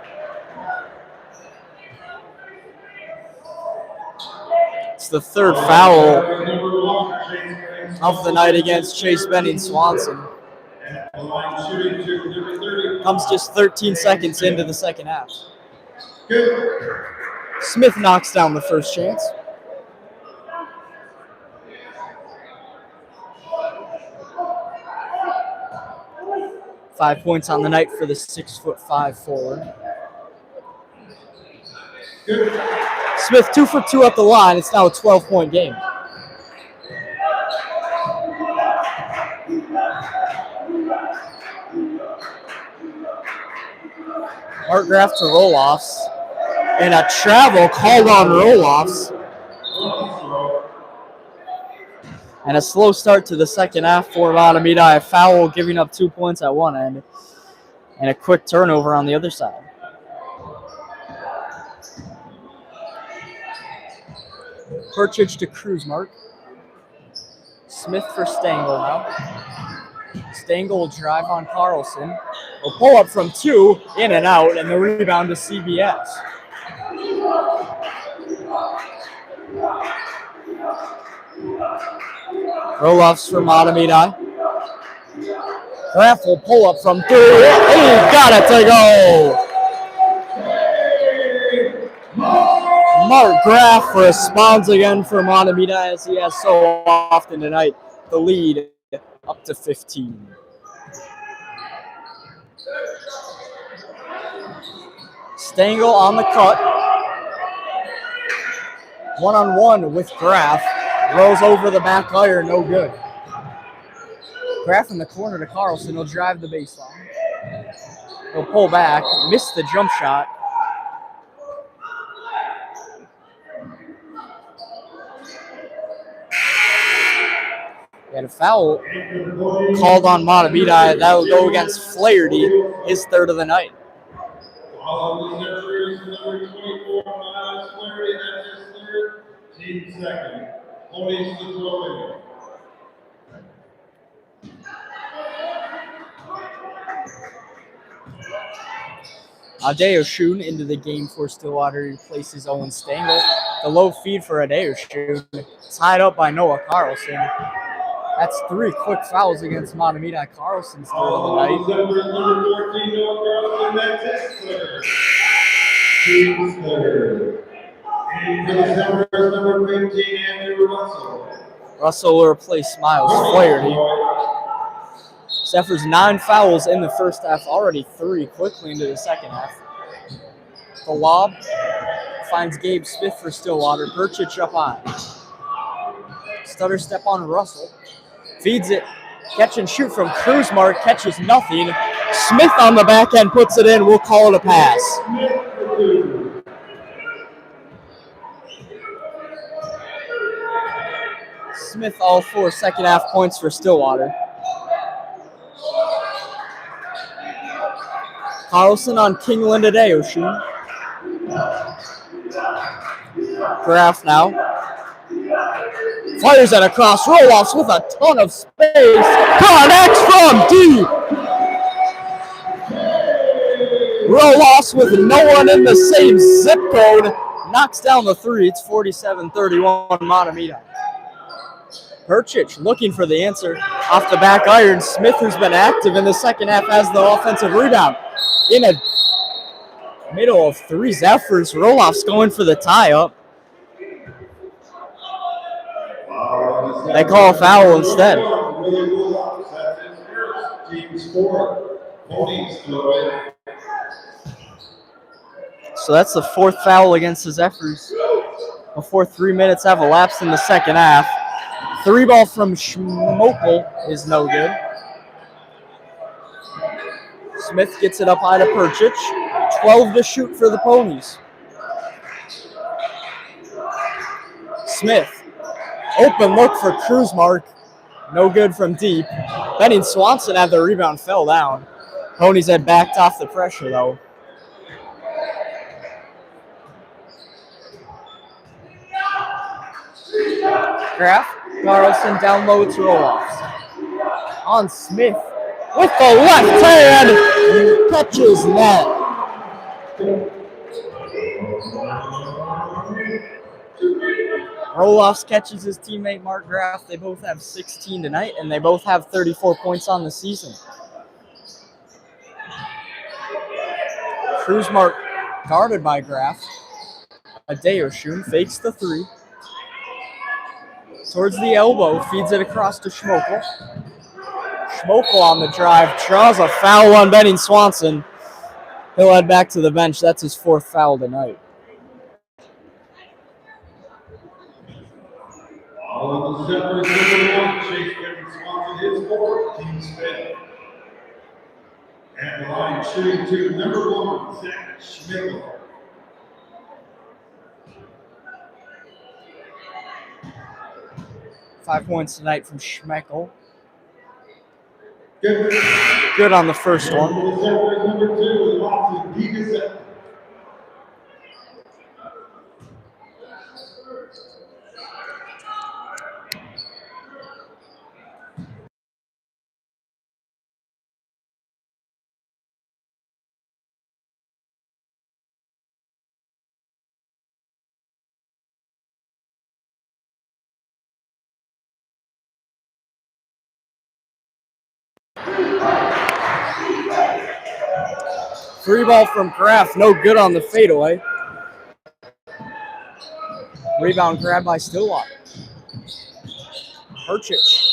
It's the third foul of the night against Chase Benning Swanson. Comes just 13 seconds into the second half. Smith knocks down the first chance. Five points on the night for the 6'5" forward. Smith 2 for 2 at the line. It's now a 12-point game. Mark Graff to Roloffs. And a travel called on Roloffs. And a slow start to the second half for Mahtomedi. A foul giving up 2 points at one end. And a quick turnover on the other side. Perchich to Kruzmark. Smith for Stangl now. Stangl will drive on Carlson. Will pull up from 2, in and out, and the rebound to CBS. Roloffs for Mahtomedi. Graff will pull up from 3. Oh, got it to go! Mark Graff responds again for Mahtomedi, as he has so often tonight. The lead up to 15. Stangl on the cut. One-on-one with Graff. Rolls over the back iron, no good. Graff in the corner to Carlson. He'll drive the baseline. He'll pull back, miss the jump shot. And a foul called on Mahtomedi. That will go against Flaherty, his third of the night. Adeoshun into the game for Stillwater. He replaces Owen Stangl. The low feed for Adeoshun. Tied up by Noah Carlson. That's 3 quick fouls against Mahtomedi. Carlson's third of the night. Number 14, Noah Carlson, that's his third. And for the Zephyr, number 15, Andrew Russell. Russell will replace Miles Flaherty. Zephyr's 9 fouls in the first half, already 3 quickly into the second half. The lob finds Gabe Smith for Stillwater. Perchich up high. Stutter step on Russell. Feeds it. Catch and shoot from Kruzmark. Catches nothing. Smith on the back end puts it in. We'll call it a pass. Smith all 4 second half points for Stillwater. Carlson on Kingland Adeoshun. Graff now. Fires it across. Roloffs with a ton of space. Connects from deep. Roloffs with no one in the same zip code. Knocks down the 3. It's 47-31 Mahtomedi. Perchich looking for the answer. Off the back iron. Smith, who's been active in the second half, has the offensive rebound. In a middle of 3 Zephyrs. Roloffs going for the tie-up. They call a foul instead. score. Ponies to win. So that's the fourth foul against the Zephyrs before 3 minutes have elapsed in the second half. 3 ball from Schmokel is no good. Smith gets it up high to Perchich. 12 to shoot for the Ponies. Smith. Open look for Kruzmark. No good from deep. Benning Swanson had the rebound, fell down. Ponies had backed off the pressure though. Graf, Carlson down low to Roloffs. On Smith with the left hand, catches net. Roloffs catches his teammate Mark Graf. They both have 16 tonight, and they both have 34 points on the season. Kruzmark guarded by Graf. Adeoshun fakes the 3. Towards the elbow, feeds it across to Schmokel. Schmokel on the drive, draws a foul on Benning Swanson. He'll head back to the bench. That's his 4th foul tonight. All of the Zephyrs #1, Chase Benning Swanson is 4, team Smith. At the line, shooting to number 1, Zach Schmidt. 5 points tonight from Schmeckel. Good. Good on the first one. Number 2, Mahtomedi. 3 ball from Graf, no good on the fadeaway. Rebound grabbed by Stillwater. Perchich.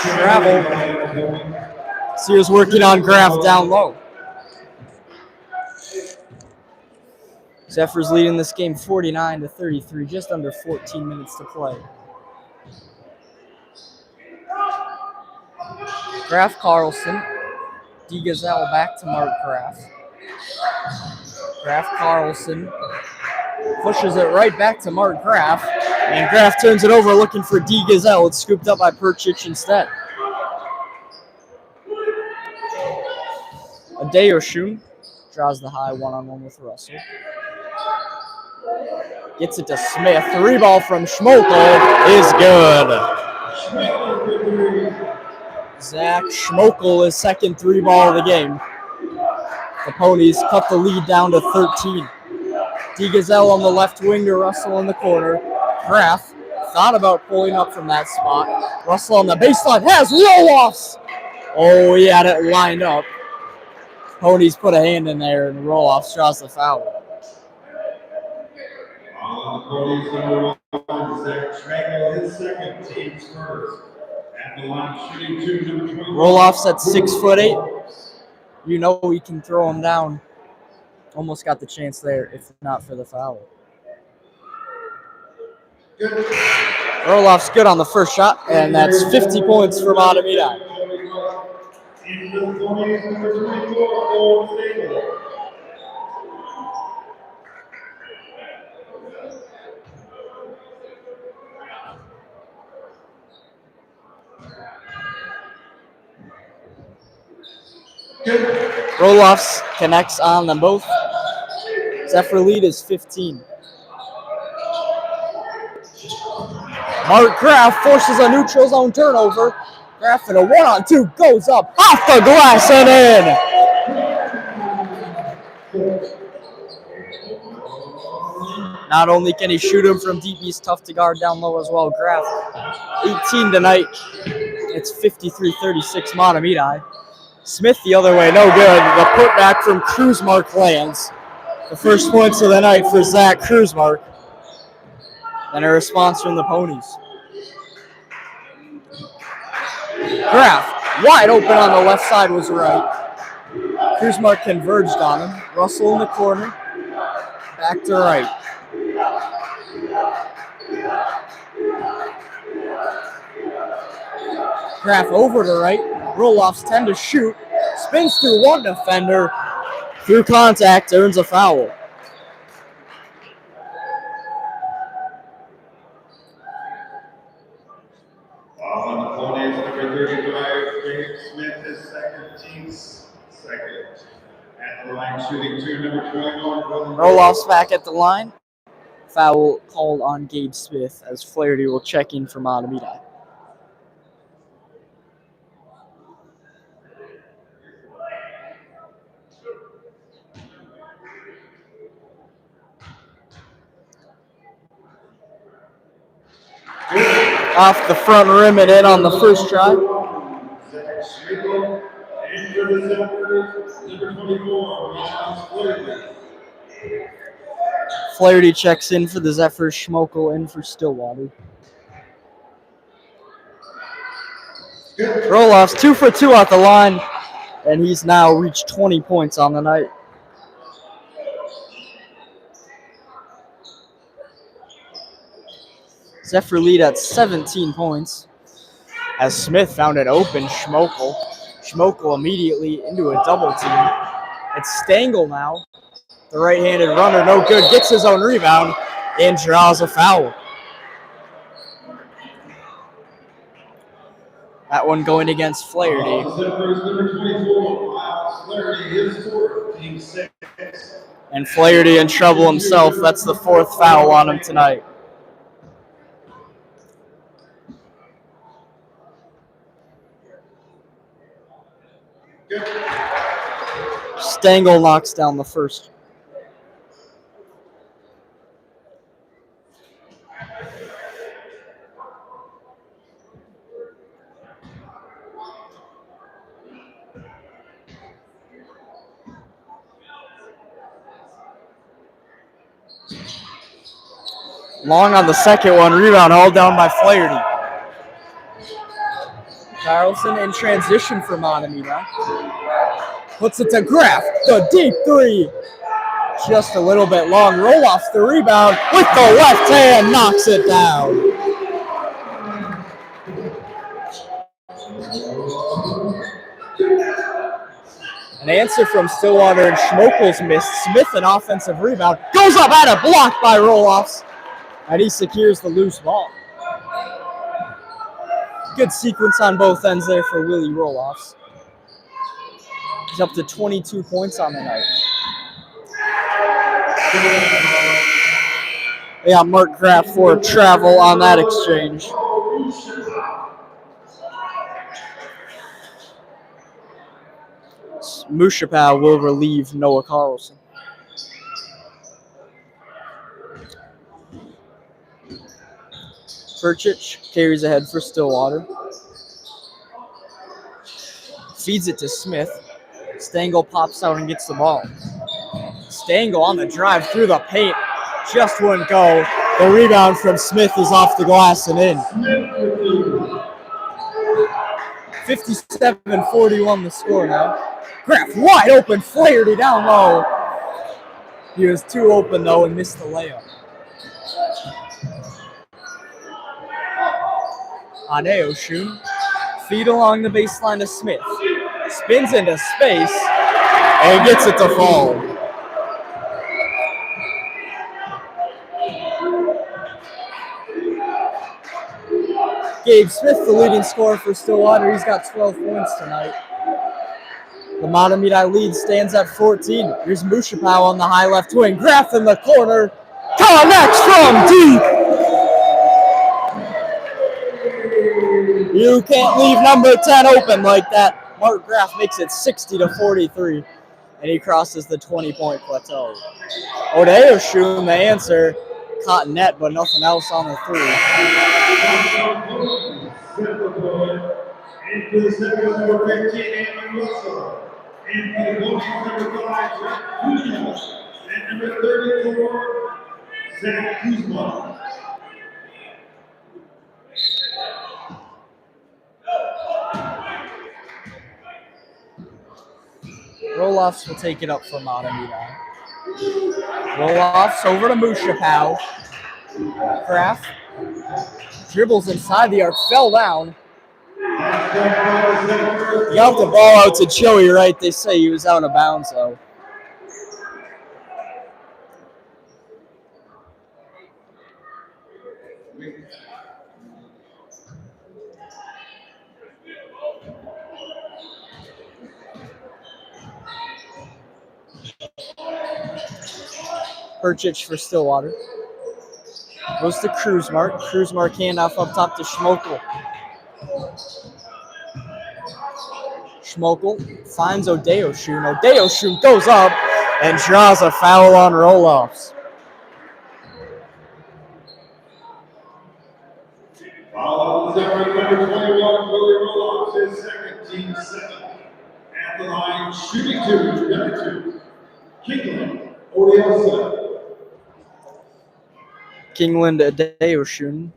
Travel. Sears working on Graf down low. Zephyr's leading this game 49-33, just under 14 minutes to play. Graf Carlson. D. Gazelle back to Mark Graf. Graf Carlson pushes it right back to Mark Graf. And Graf turns it over looking for D. Gazelle. It's scooped up by Perchich instead. Adeoshun draws the high one-on-one with Russell. Gets it to Smith. 3 ball from Schmokel is good. Zach Schmokel is second 3 ball of the game. The Ponies cut the lead down to 13. D. Gazelle on the left wing to Russell in the corner. Graf thought about pulling up from that spot. Russell on the baseline has roll-offs. Oh, he had it lined up. Ponies put a hand in there and roll-offs draws the foul. Ponies #1, Zach Schmeckel, his second, team's first. At the line, shooting 2, number 21. Roll-offs at 6'8". You know he can throw him down. Almost got the chance there, if not for the foul. Good. Roll-off's good on the first shot, and that's 50 points for Mahtomedi. Roll-offs connects on them both. Zephyr lead is 15. Mark Graf forces a neutral zone turnover. Graf in a 1-on-2 goes up off the glass and in. Not only can he shoot him from deep, he's tough to guard down low as well. Graf, 18 tonight. It's 53-36 Mahtomedi. Smith the other way, no good. The putback from Kruzmark lands. The first points of the night for Zach Kruzmark. And a response from the Ponies. Graf Wide open on the left side was right. Kuzma converged on him. Russell in the corner. Back to right. Graf over to right. Roloffs tend to shoot. Spins through one defender. Through contact, earns a foul. On the ponies, number 35, James Smith is second. At the line, shooting two, number 21. Roloffs back at the line. Foul called on Gabe Smith as Flaherty will check in for Mahtomedi. Off the front rim and in on the first try. Flaherty checks in for the Zephyr. Schmokel in for Stillwater. Roloffs 2 for 2 at the line, and he's now reached 20 points on the night. Zephyr lead at 17 points as Smith found an open Schmokel. Schmokel immediately into a double team. It's Stengel now. The right-handed runner, no good, gets his own rebound and draws a foul. That one going against Flaherty. And Flaherty in trouble himself. That's the fourth foul on him tonight. Stengel knocks down the first. Long on the second one, rebound hauled down by Flaherty. Carlson in transition for Mahtomedi now. Puts it to Graf, the deep three. Just a little bit long. Roloffs the rebound with the left hand, knocks it down. An answer from Stillwater and Schmokel's missed. Smith an offensive rebound. Goes up at a block by Roloffs. And he secures the loose ball. Good sequence on both ends there for Willie Roloffs. He's up to 22 points on the night. They got Mark Graf for travel on that exchange. Mushapow will relieve Noah Carlson. Perchich carries ahead for Stillwater. Feeds it to Smith. Stengel pops out and gets the ball. Stengel on the drive through the paint. Just wouldn't go. The rebound from Smith is off the glass and in. 57-41 the score now. Graf wide open. Flaherty down low. He was too open though and missed the layup. Adeoshun. Feed along the baseline to Smith. Spins into space and gets it to fall. Gabe Smith, the leading scorer for Stillwater. He's got 12 points tonight. The Mahtomedi lead stands at 14. Here's Mushapow on the high left wing. Graf in the corner. Connects from deep. You can't leave number 10 open like that. Mark Graf makes it 60-43, and he crosses the 20-point plateau. Odeoshun, the answer, caught net, but nothing else on the three. Into the second, number 15, Aaron Russell. Into the bonus, number 5, Zach Kuzma. And number 34, Zach Kuzma. Roloffs will take it up for Mahtomedi. Roloffs over to Mushapau. Kraft dribbles inside the arc, fell down. Got the ball out to Joey Wright. They say he was out of bounds, though. Perchich for Stillwater. Goes to Cruzmark. Cruzmark handoff up top to Schmokel. Schmokel finds Odeoshun. Odeoshun goes up and draws a foul on Roloffs. Foul on Zephyr number 21, Willie Roloffs, his second, team second. At the line, shooting two, number 2, Kingland, Odiosa. Kingland Adeoshun.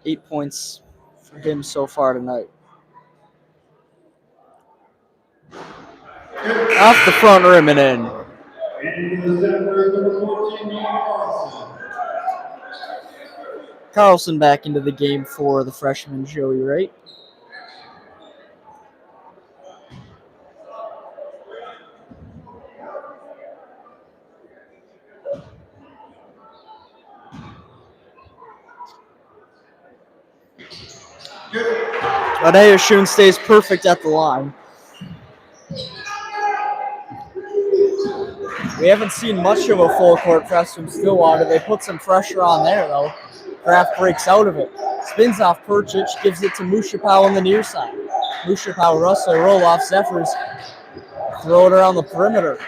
8 points for him so far tonight. Off the front rim and in. And the Zephyr number 14, Carlson. Carlson back into the game for the freshman Joey Wright. Adeoshun stays perfect at the line. We haven't seen much of a full court press from Stillwater. They put some pressure on there, though. Kraft breaks out of it. Spins off Perchich, gives it to Mushapau on the near side. Mushapau, Russell, Roloff, Zephyrs. Throw it around the perimeter.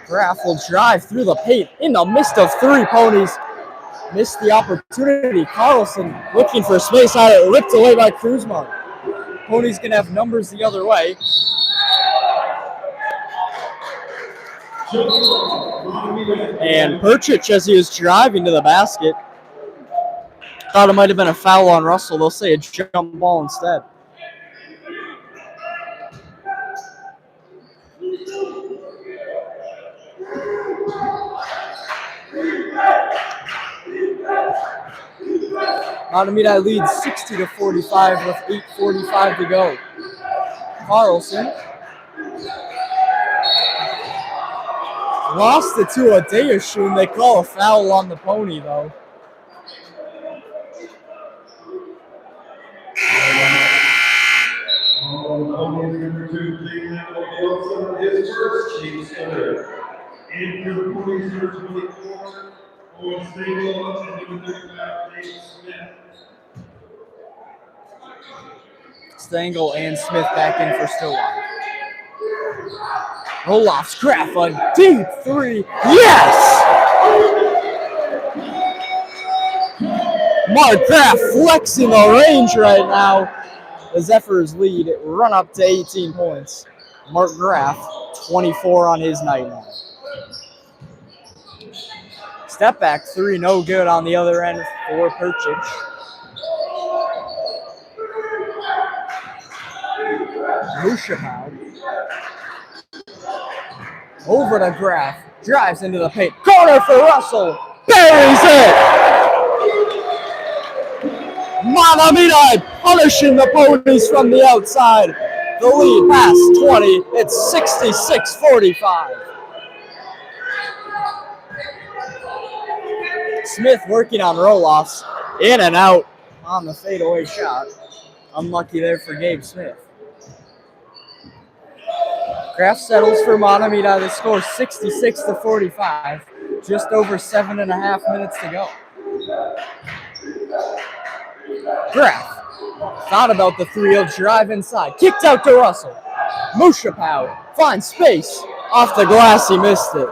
Kraft will drive through the paint in the midst of 3 ponies. Missed the opportunity. Carlson looking for space out of it, ripped away by Cruzmark. Ponies can have numbers the other way. And Perchich, as he was driving to the basket, thought it might have been a foul on Russell. They'll say a jump ball instead. Mahtomedi leads 60-45 with 8:45 to go. Carlson lost it to Adeoshun. They call a foul on the pony, though. Number 2, Kingland, Odiosa, his first, team second. And for the Ponies, first 24, Owen Stable, and number 35, Dave Smith. Stengel and Smith back in for Stillwater. Roloff's Kraft, a deep 3. Yes! Mark Kraft flexing the range right now. The Zephyrs lead, run up to 18 points. Mark Kraft, 24 on his night now. Step back 3, no good on the other end for Perchich. Mushapau. Over to Kraft. Drives into the paint. Corner for Russell. Buries it. Mahtomedi punishing the ponies from the outside. The lead past 20. It's 66-45. Smith working on Roloffs. In and out on the fadeaway shot. Unlucky there for Gabe Smith. Kraft settles for Mahtomedi. The score 66-45. Just over 7.5 minutes to go. Kraft thought about the 3. He'll drive inside. Kicked out to Russell. Mushapau finds space. Off the glass, he missed it.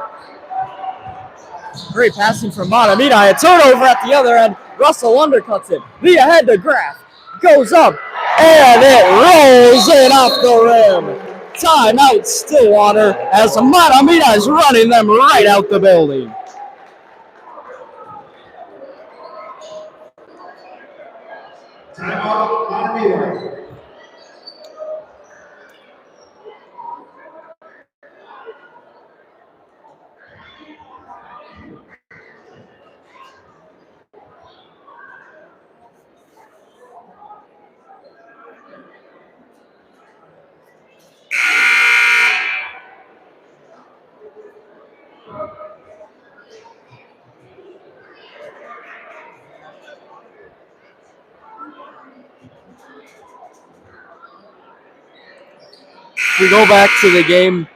Great passing from Mahtomedi. A turnover at the other end. Russell undercuts it. Via head to Kraft. Goes up. And it rolls in off the rim. Timeout Stillwater as Mahtomedi is running them right out the building. Timeout, Mahtomedi. If we go back to the game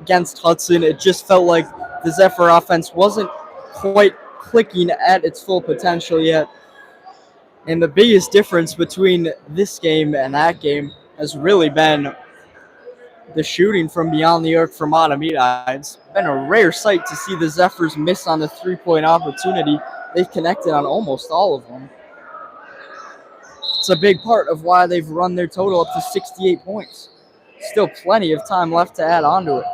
against Hudson, it just felt like the Zephyr offense wasn't quite clicking at its full potential yet. And the biggest difference between this game and that game has really been the shooting from beyond the arc from Mahtomedi. It's been a rare sight to see the Zephyrs miss on the three-point opportunity. They've connected on almost all of them. It's a big part of why they've run their total up to 68 points. Still plenty of time left to add on to it.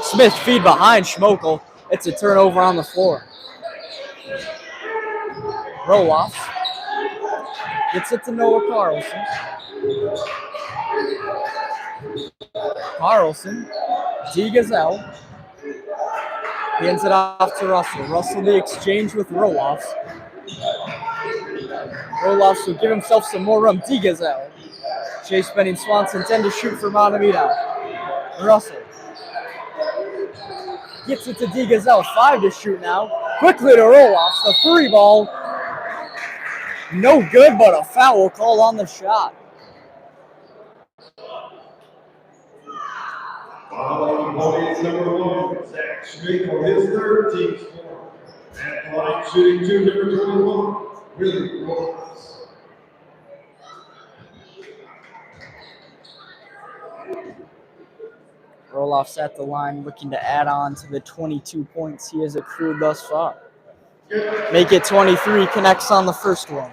Smith feed behind Schmokel. It's a turnover on the floor. Roloff gets it to Noah Carlson. Carlson, D. Gazelle. He hands it off to Russell. Russell the exchange with Roloff. Roloff will give himself some more room. D. Gazelle. Chase Benning Swanson 10 to shoot for Mahtomedi. Russell gets it to D. Gazelle. 5 to shoot now. Quickly to Roloff. The three ball. No good, but a foul call on the shot. Following Holly's number 1, Zach Schmidt for his third team score. At line shooting 2, number 21, Willie Rojas. Roloff's at the line looking to add on to the 22 points he has accrued thus far. Make it 23, connects on the first one.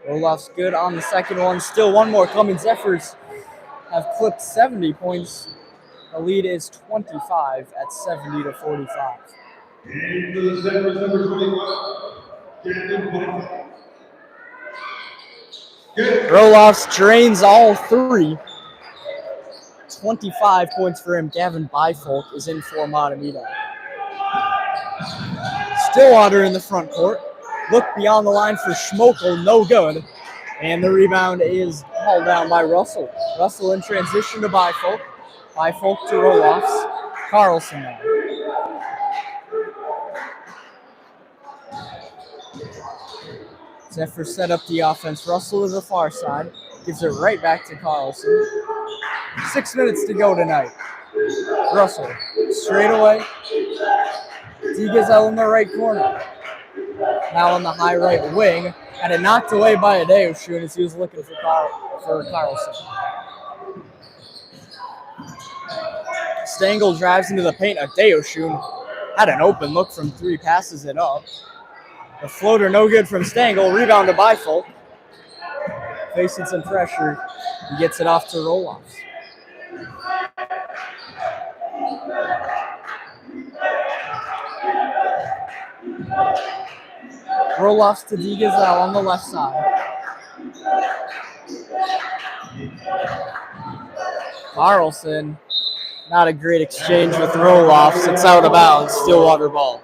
Roloff's good on the second one. Still one more coming. Zephyrs have clipped 70 points. The lead is 25 at 70 to 45. Into the Zephyrs number 21, Captain White. Roloff's drains all three. 25 points for him. Gavin Bifolk is in for Mahtomedi. Stillwater in the front court. Look beyond the line for Schmokel, no good. And the rebound is hauled down by Russell. Russell in transition to Bifolk. Bifolk to Roloff's. Carlson now. Zephyr set up the offense. Russell to the far side. Gives it right back to Carlson. 6 minutes to go tonight. Russell straight away. D. Gazelle in the right corner. Now on the high right wing. And it knocked away by Adeoshun as he was looking for Carlson. Stengel drives into the paint. Adeoshun had an open look from three, passes it up. The floater no good from Stengel. Rebound to Bifolk. Facing some pressure. He gets it off to Roloff. Roloff's to D. Gazelle on the left side. Carlson. Not a great exchange with Roloff's. It's out of bounds. Stillwater ball.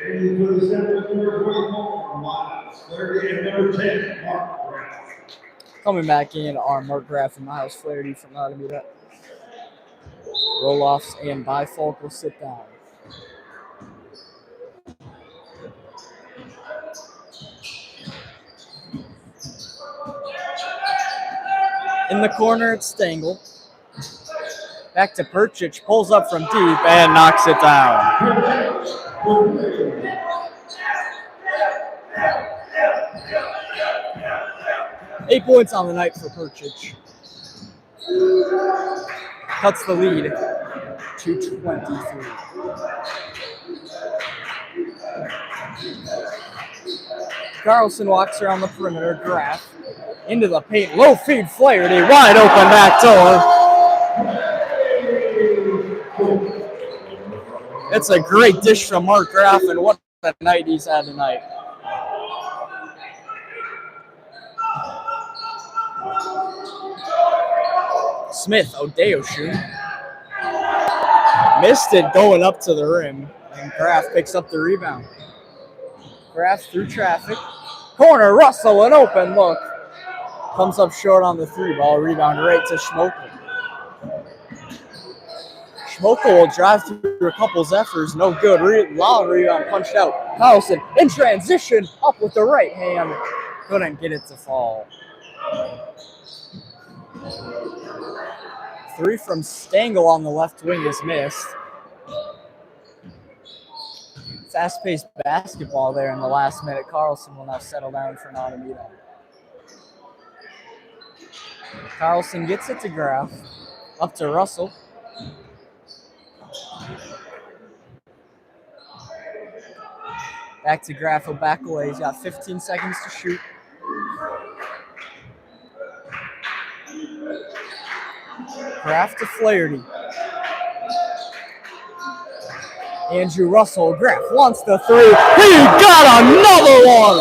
Into the Zephyrs number 24, Miles 30, and number 10, Mark Graff. Coming back in are Mark Graff and Miles Flaherty from Mahtomedi. Roloff's and Bifolk will sit down. In the corner, it's Stengel. Back to Perchich, pulls up from deep and knocks it down. 8 points on the night for Perchich. Cuts the lead to 23. Carlson walks around the perimeter. Graff into the paint. Low feed Flaherty. Wide open back door. It's a great dish from Mark Graff, and what a night he's had tonight. Smith, Adeoshun. Missed it going up to the rim, and Graff picks up the rebound. Graf through traffic. Corner, Russell, an open look. Comes up short on the 3-ball. Rebound right to Schmokel. Schmokel will drive through a couple Zephyrs. No good. Long rebound punched out. Carlson in transition. Up with the right hand. Couldn't get it to fall. 3 from Stengel on the left wing is missed. Fast-paced basketball there in the last minute. Carlson will now settle down for Mahtomedi. Carlson gets it to Graf. Up to Russell. Back to Graf, he'll back away. He's got 15 seconds to shoot. Graf to Flaherty. Andrew Russell, Graf wants the 3. He got another one!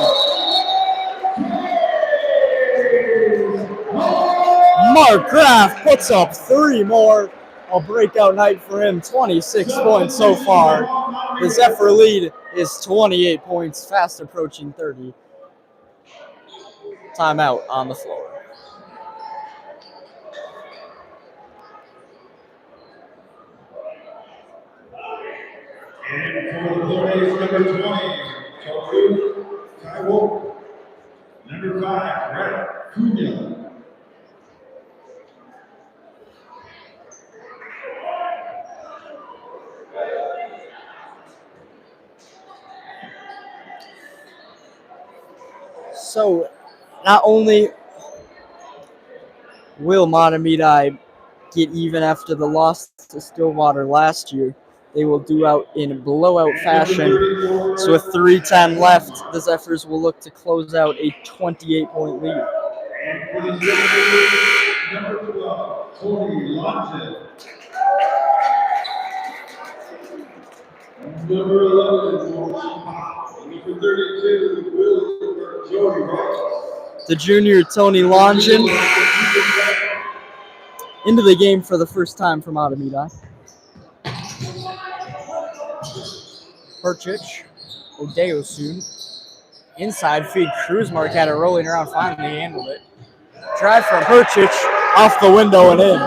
Mark Graf puts up 3 more. A breakout night for him, 26 points so far. The Zephyr lead is 28 points, fast approaching 30. Timeout on the floor. And for the Blue Jays, number 20, Toku Taiwo. Number 5, Brett Cunha. So, not only will Mahtomedi get even after the loss to Stillwater last year, they will do out in blowout fashion. So with 3:10 left, the Zephyrs will look to close out a 28-point lead. And for the Zephyr, number 12, Tony Lawton. Number 11, number 32, Will Jody Ross. The junior Tony Longin into the game for the first time for Mahtomedi. Perchich, Odeo soon. Inside feed, Cruzmark had it rolling around, finally handled it. Drive from Perchich, off the window and in.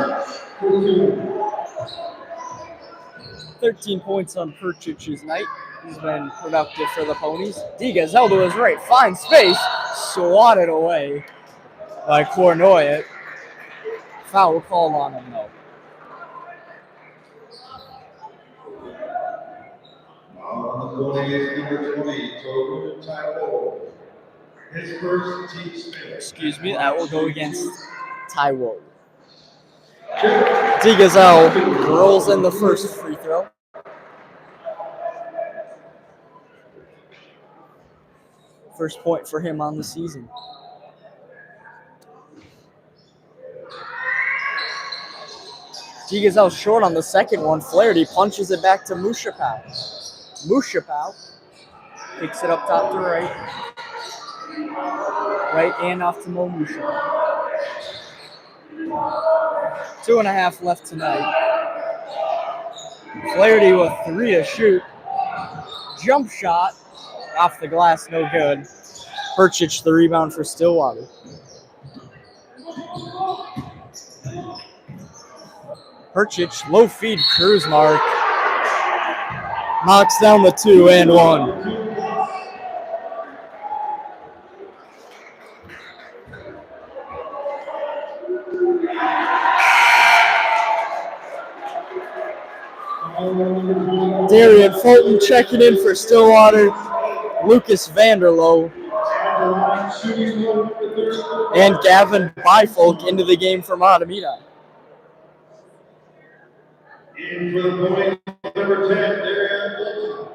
13 points on Perchich's night. He's been productive for the Ponies. Digas held to his right, finds space, swatted away by Cornoyet. Foul called on him though. On the Blue Jays, number 20, Toku Taiwo. His first team spin. Excuse me, that will go against Taiwo. Digazell rolls in the first free throw. First point for him on the season. Digazell short on the second one. Flaherty punches it back to Mushapau. Mushapau picks it up top to right. Right and off to Mo Mushapau. 2.5 left tonight. Flaherty with 3 to shoot. Jump shot off the glass, no good. Perchich the rebound for Stillwater. Perchich, low feed, Cruzmark. Knocks down the 2 and 1. Darian Fulton checking in for Stillwater. Lucas Vanderloo and Gavin Bifolk into the game for Mahtomedi. In for the Ponies, number 10, Darian Fulton.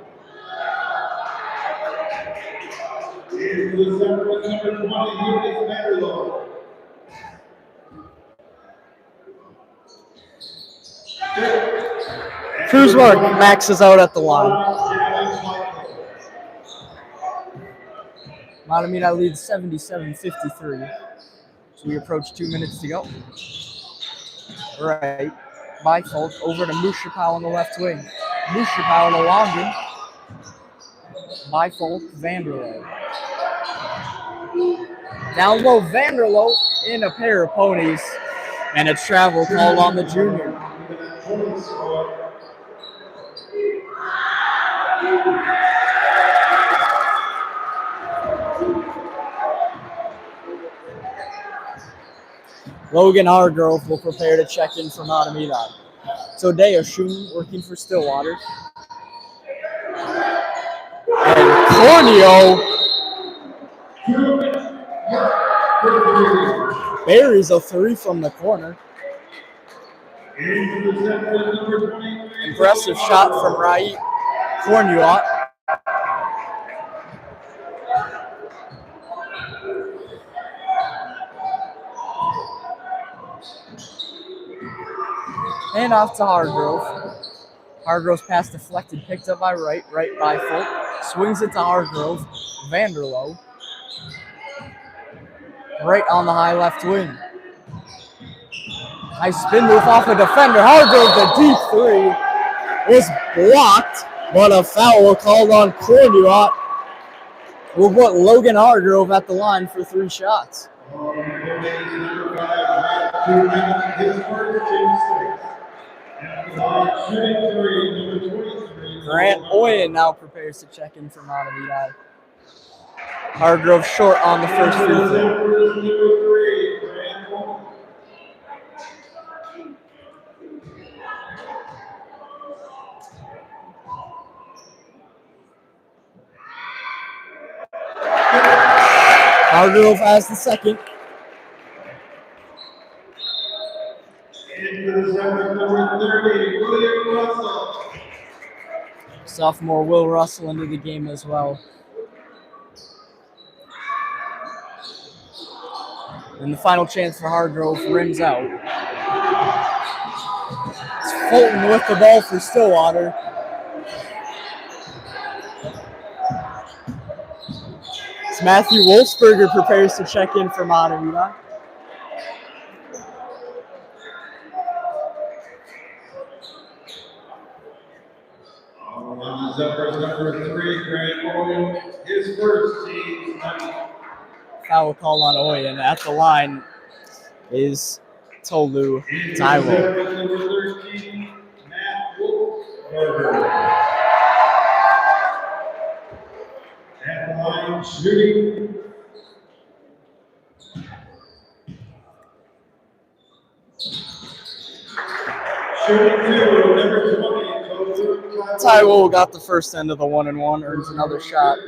In for the Zephyr, number 20, Lucas Vanderloo. Cruzmark maxes out at the line. Mahtomedi leads 77-53. So we approach 2 minutes to go. Right. Bifolk over to Mushapau on the left wing. Mushapau to Longin. by Folk Vanderlo. Down low, Vanderlo in a pair of ponies, and a travel call on the junior. Logan Hargrove will prepare to check in for Mahtomedi. So Deo Shun working for Stillwater. And Corneo buries a 3 from the corner. Impressive shot from right. Corneo. And off to Hargrove. Hargrove's pass deflected, picked up by right by Folk. Swings it to Hargrove. Vanderlo. Right on the high left wing. Nice spin move off a defender. Hargrove, the deep 3 was blocked, but a foul called on Corneo. We'll put Logan Hargrove at the line for 3 shots. Grant Oyen now prepares to check in for Mahtomedi. Hargrove short on the first free throw. Hargrove has the second. Sophomore Will Russell into the game as well. And the final chance for Hargrove rims out. It's Fulton with the ball for Stillwater. It's Matthew Wolfsberger prepares to check in for Mahtomedi. Zephyr number 3, Grant Oyen, his first team. Foul call on Oyen. At the line is Tolu Taiwo. Number 13, Matt Wolfsberger. At the line, shooting. Shooting 2, number 20. Taiwo got the first end of the 1-and-1, earns another shot.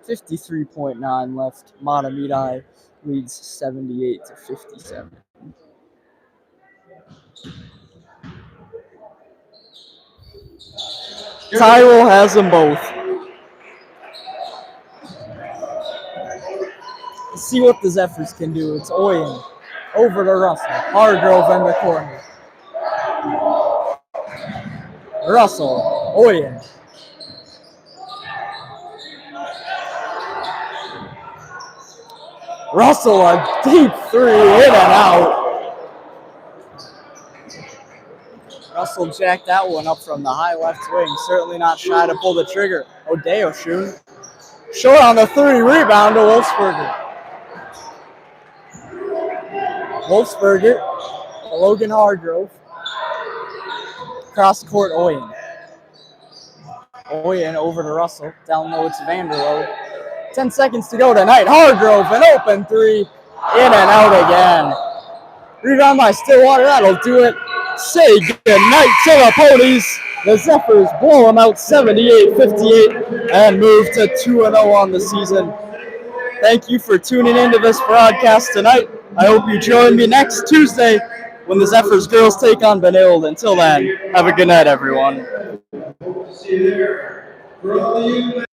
53.9 left. Mahtomedi leads 78-57. Taiwo has them both. Let's see what the Zephyrs can do. It's Oyen over to Russell. Hargrove in the corner. Russell, Oyen. Russell, a deep 3, in and out. Russell jacked that one up from the high left wing. Certainly not shy to pull the trigger. Deo Shun. Short on the 3, rebound to Wolfsberger. Wolfsberger, Logan Hargrove. Cross court, Oyen. Oyen over to Russell. Down low, it's Vanderlo. 10 seconds to go tonight. Hargrove, an open 3. In and out again. Rebound by Stillwater. That'll do it. Say goodnight to the Ponies. The Zephyrs blow them out 78-58 and move to 2-0 on the season. Thank you for tuning into this broadcast tonight. I hope you join me next Tuesday when the Zephyrs girls take on Benilde. Until then, have a good night, everyone. See you there.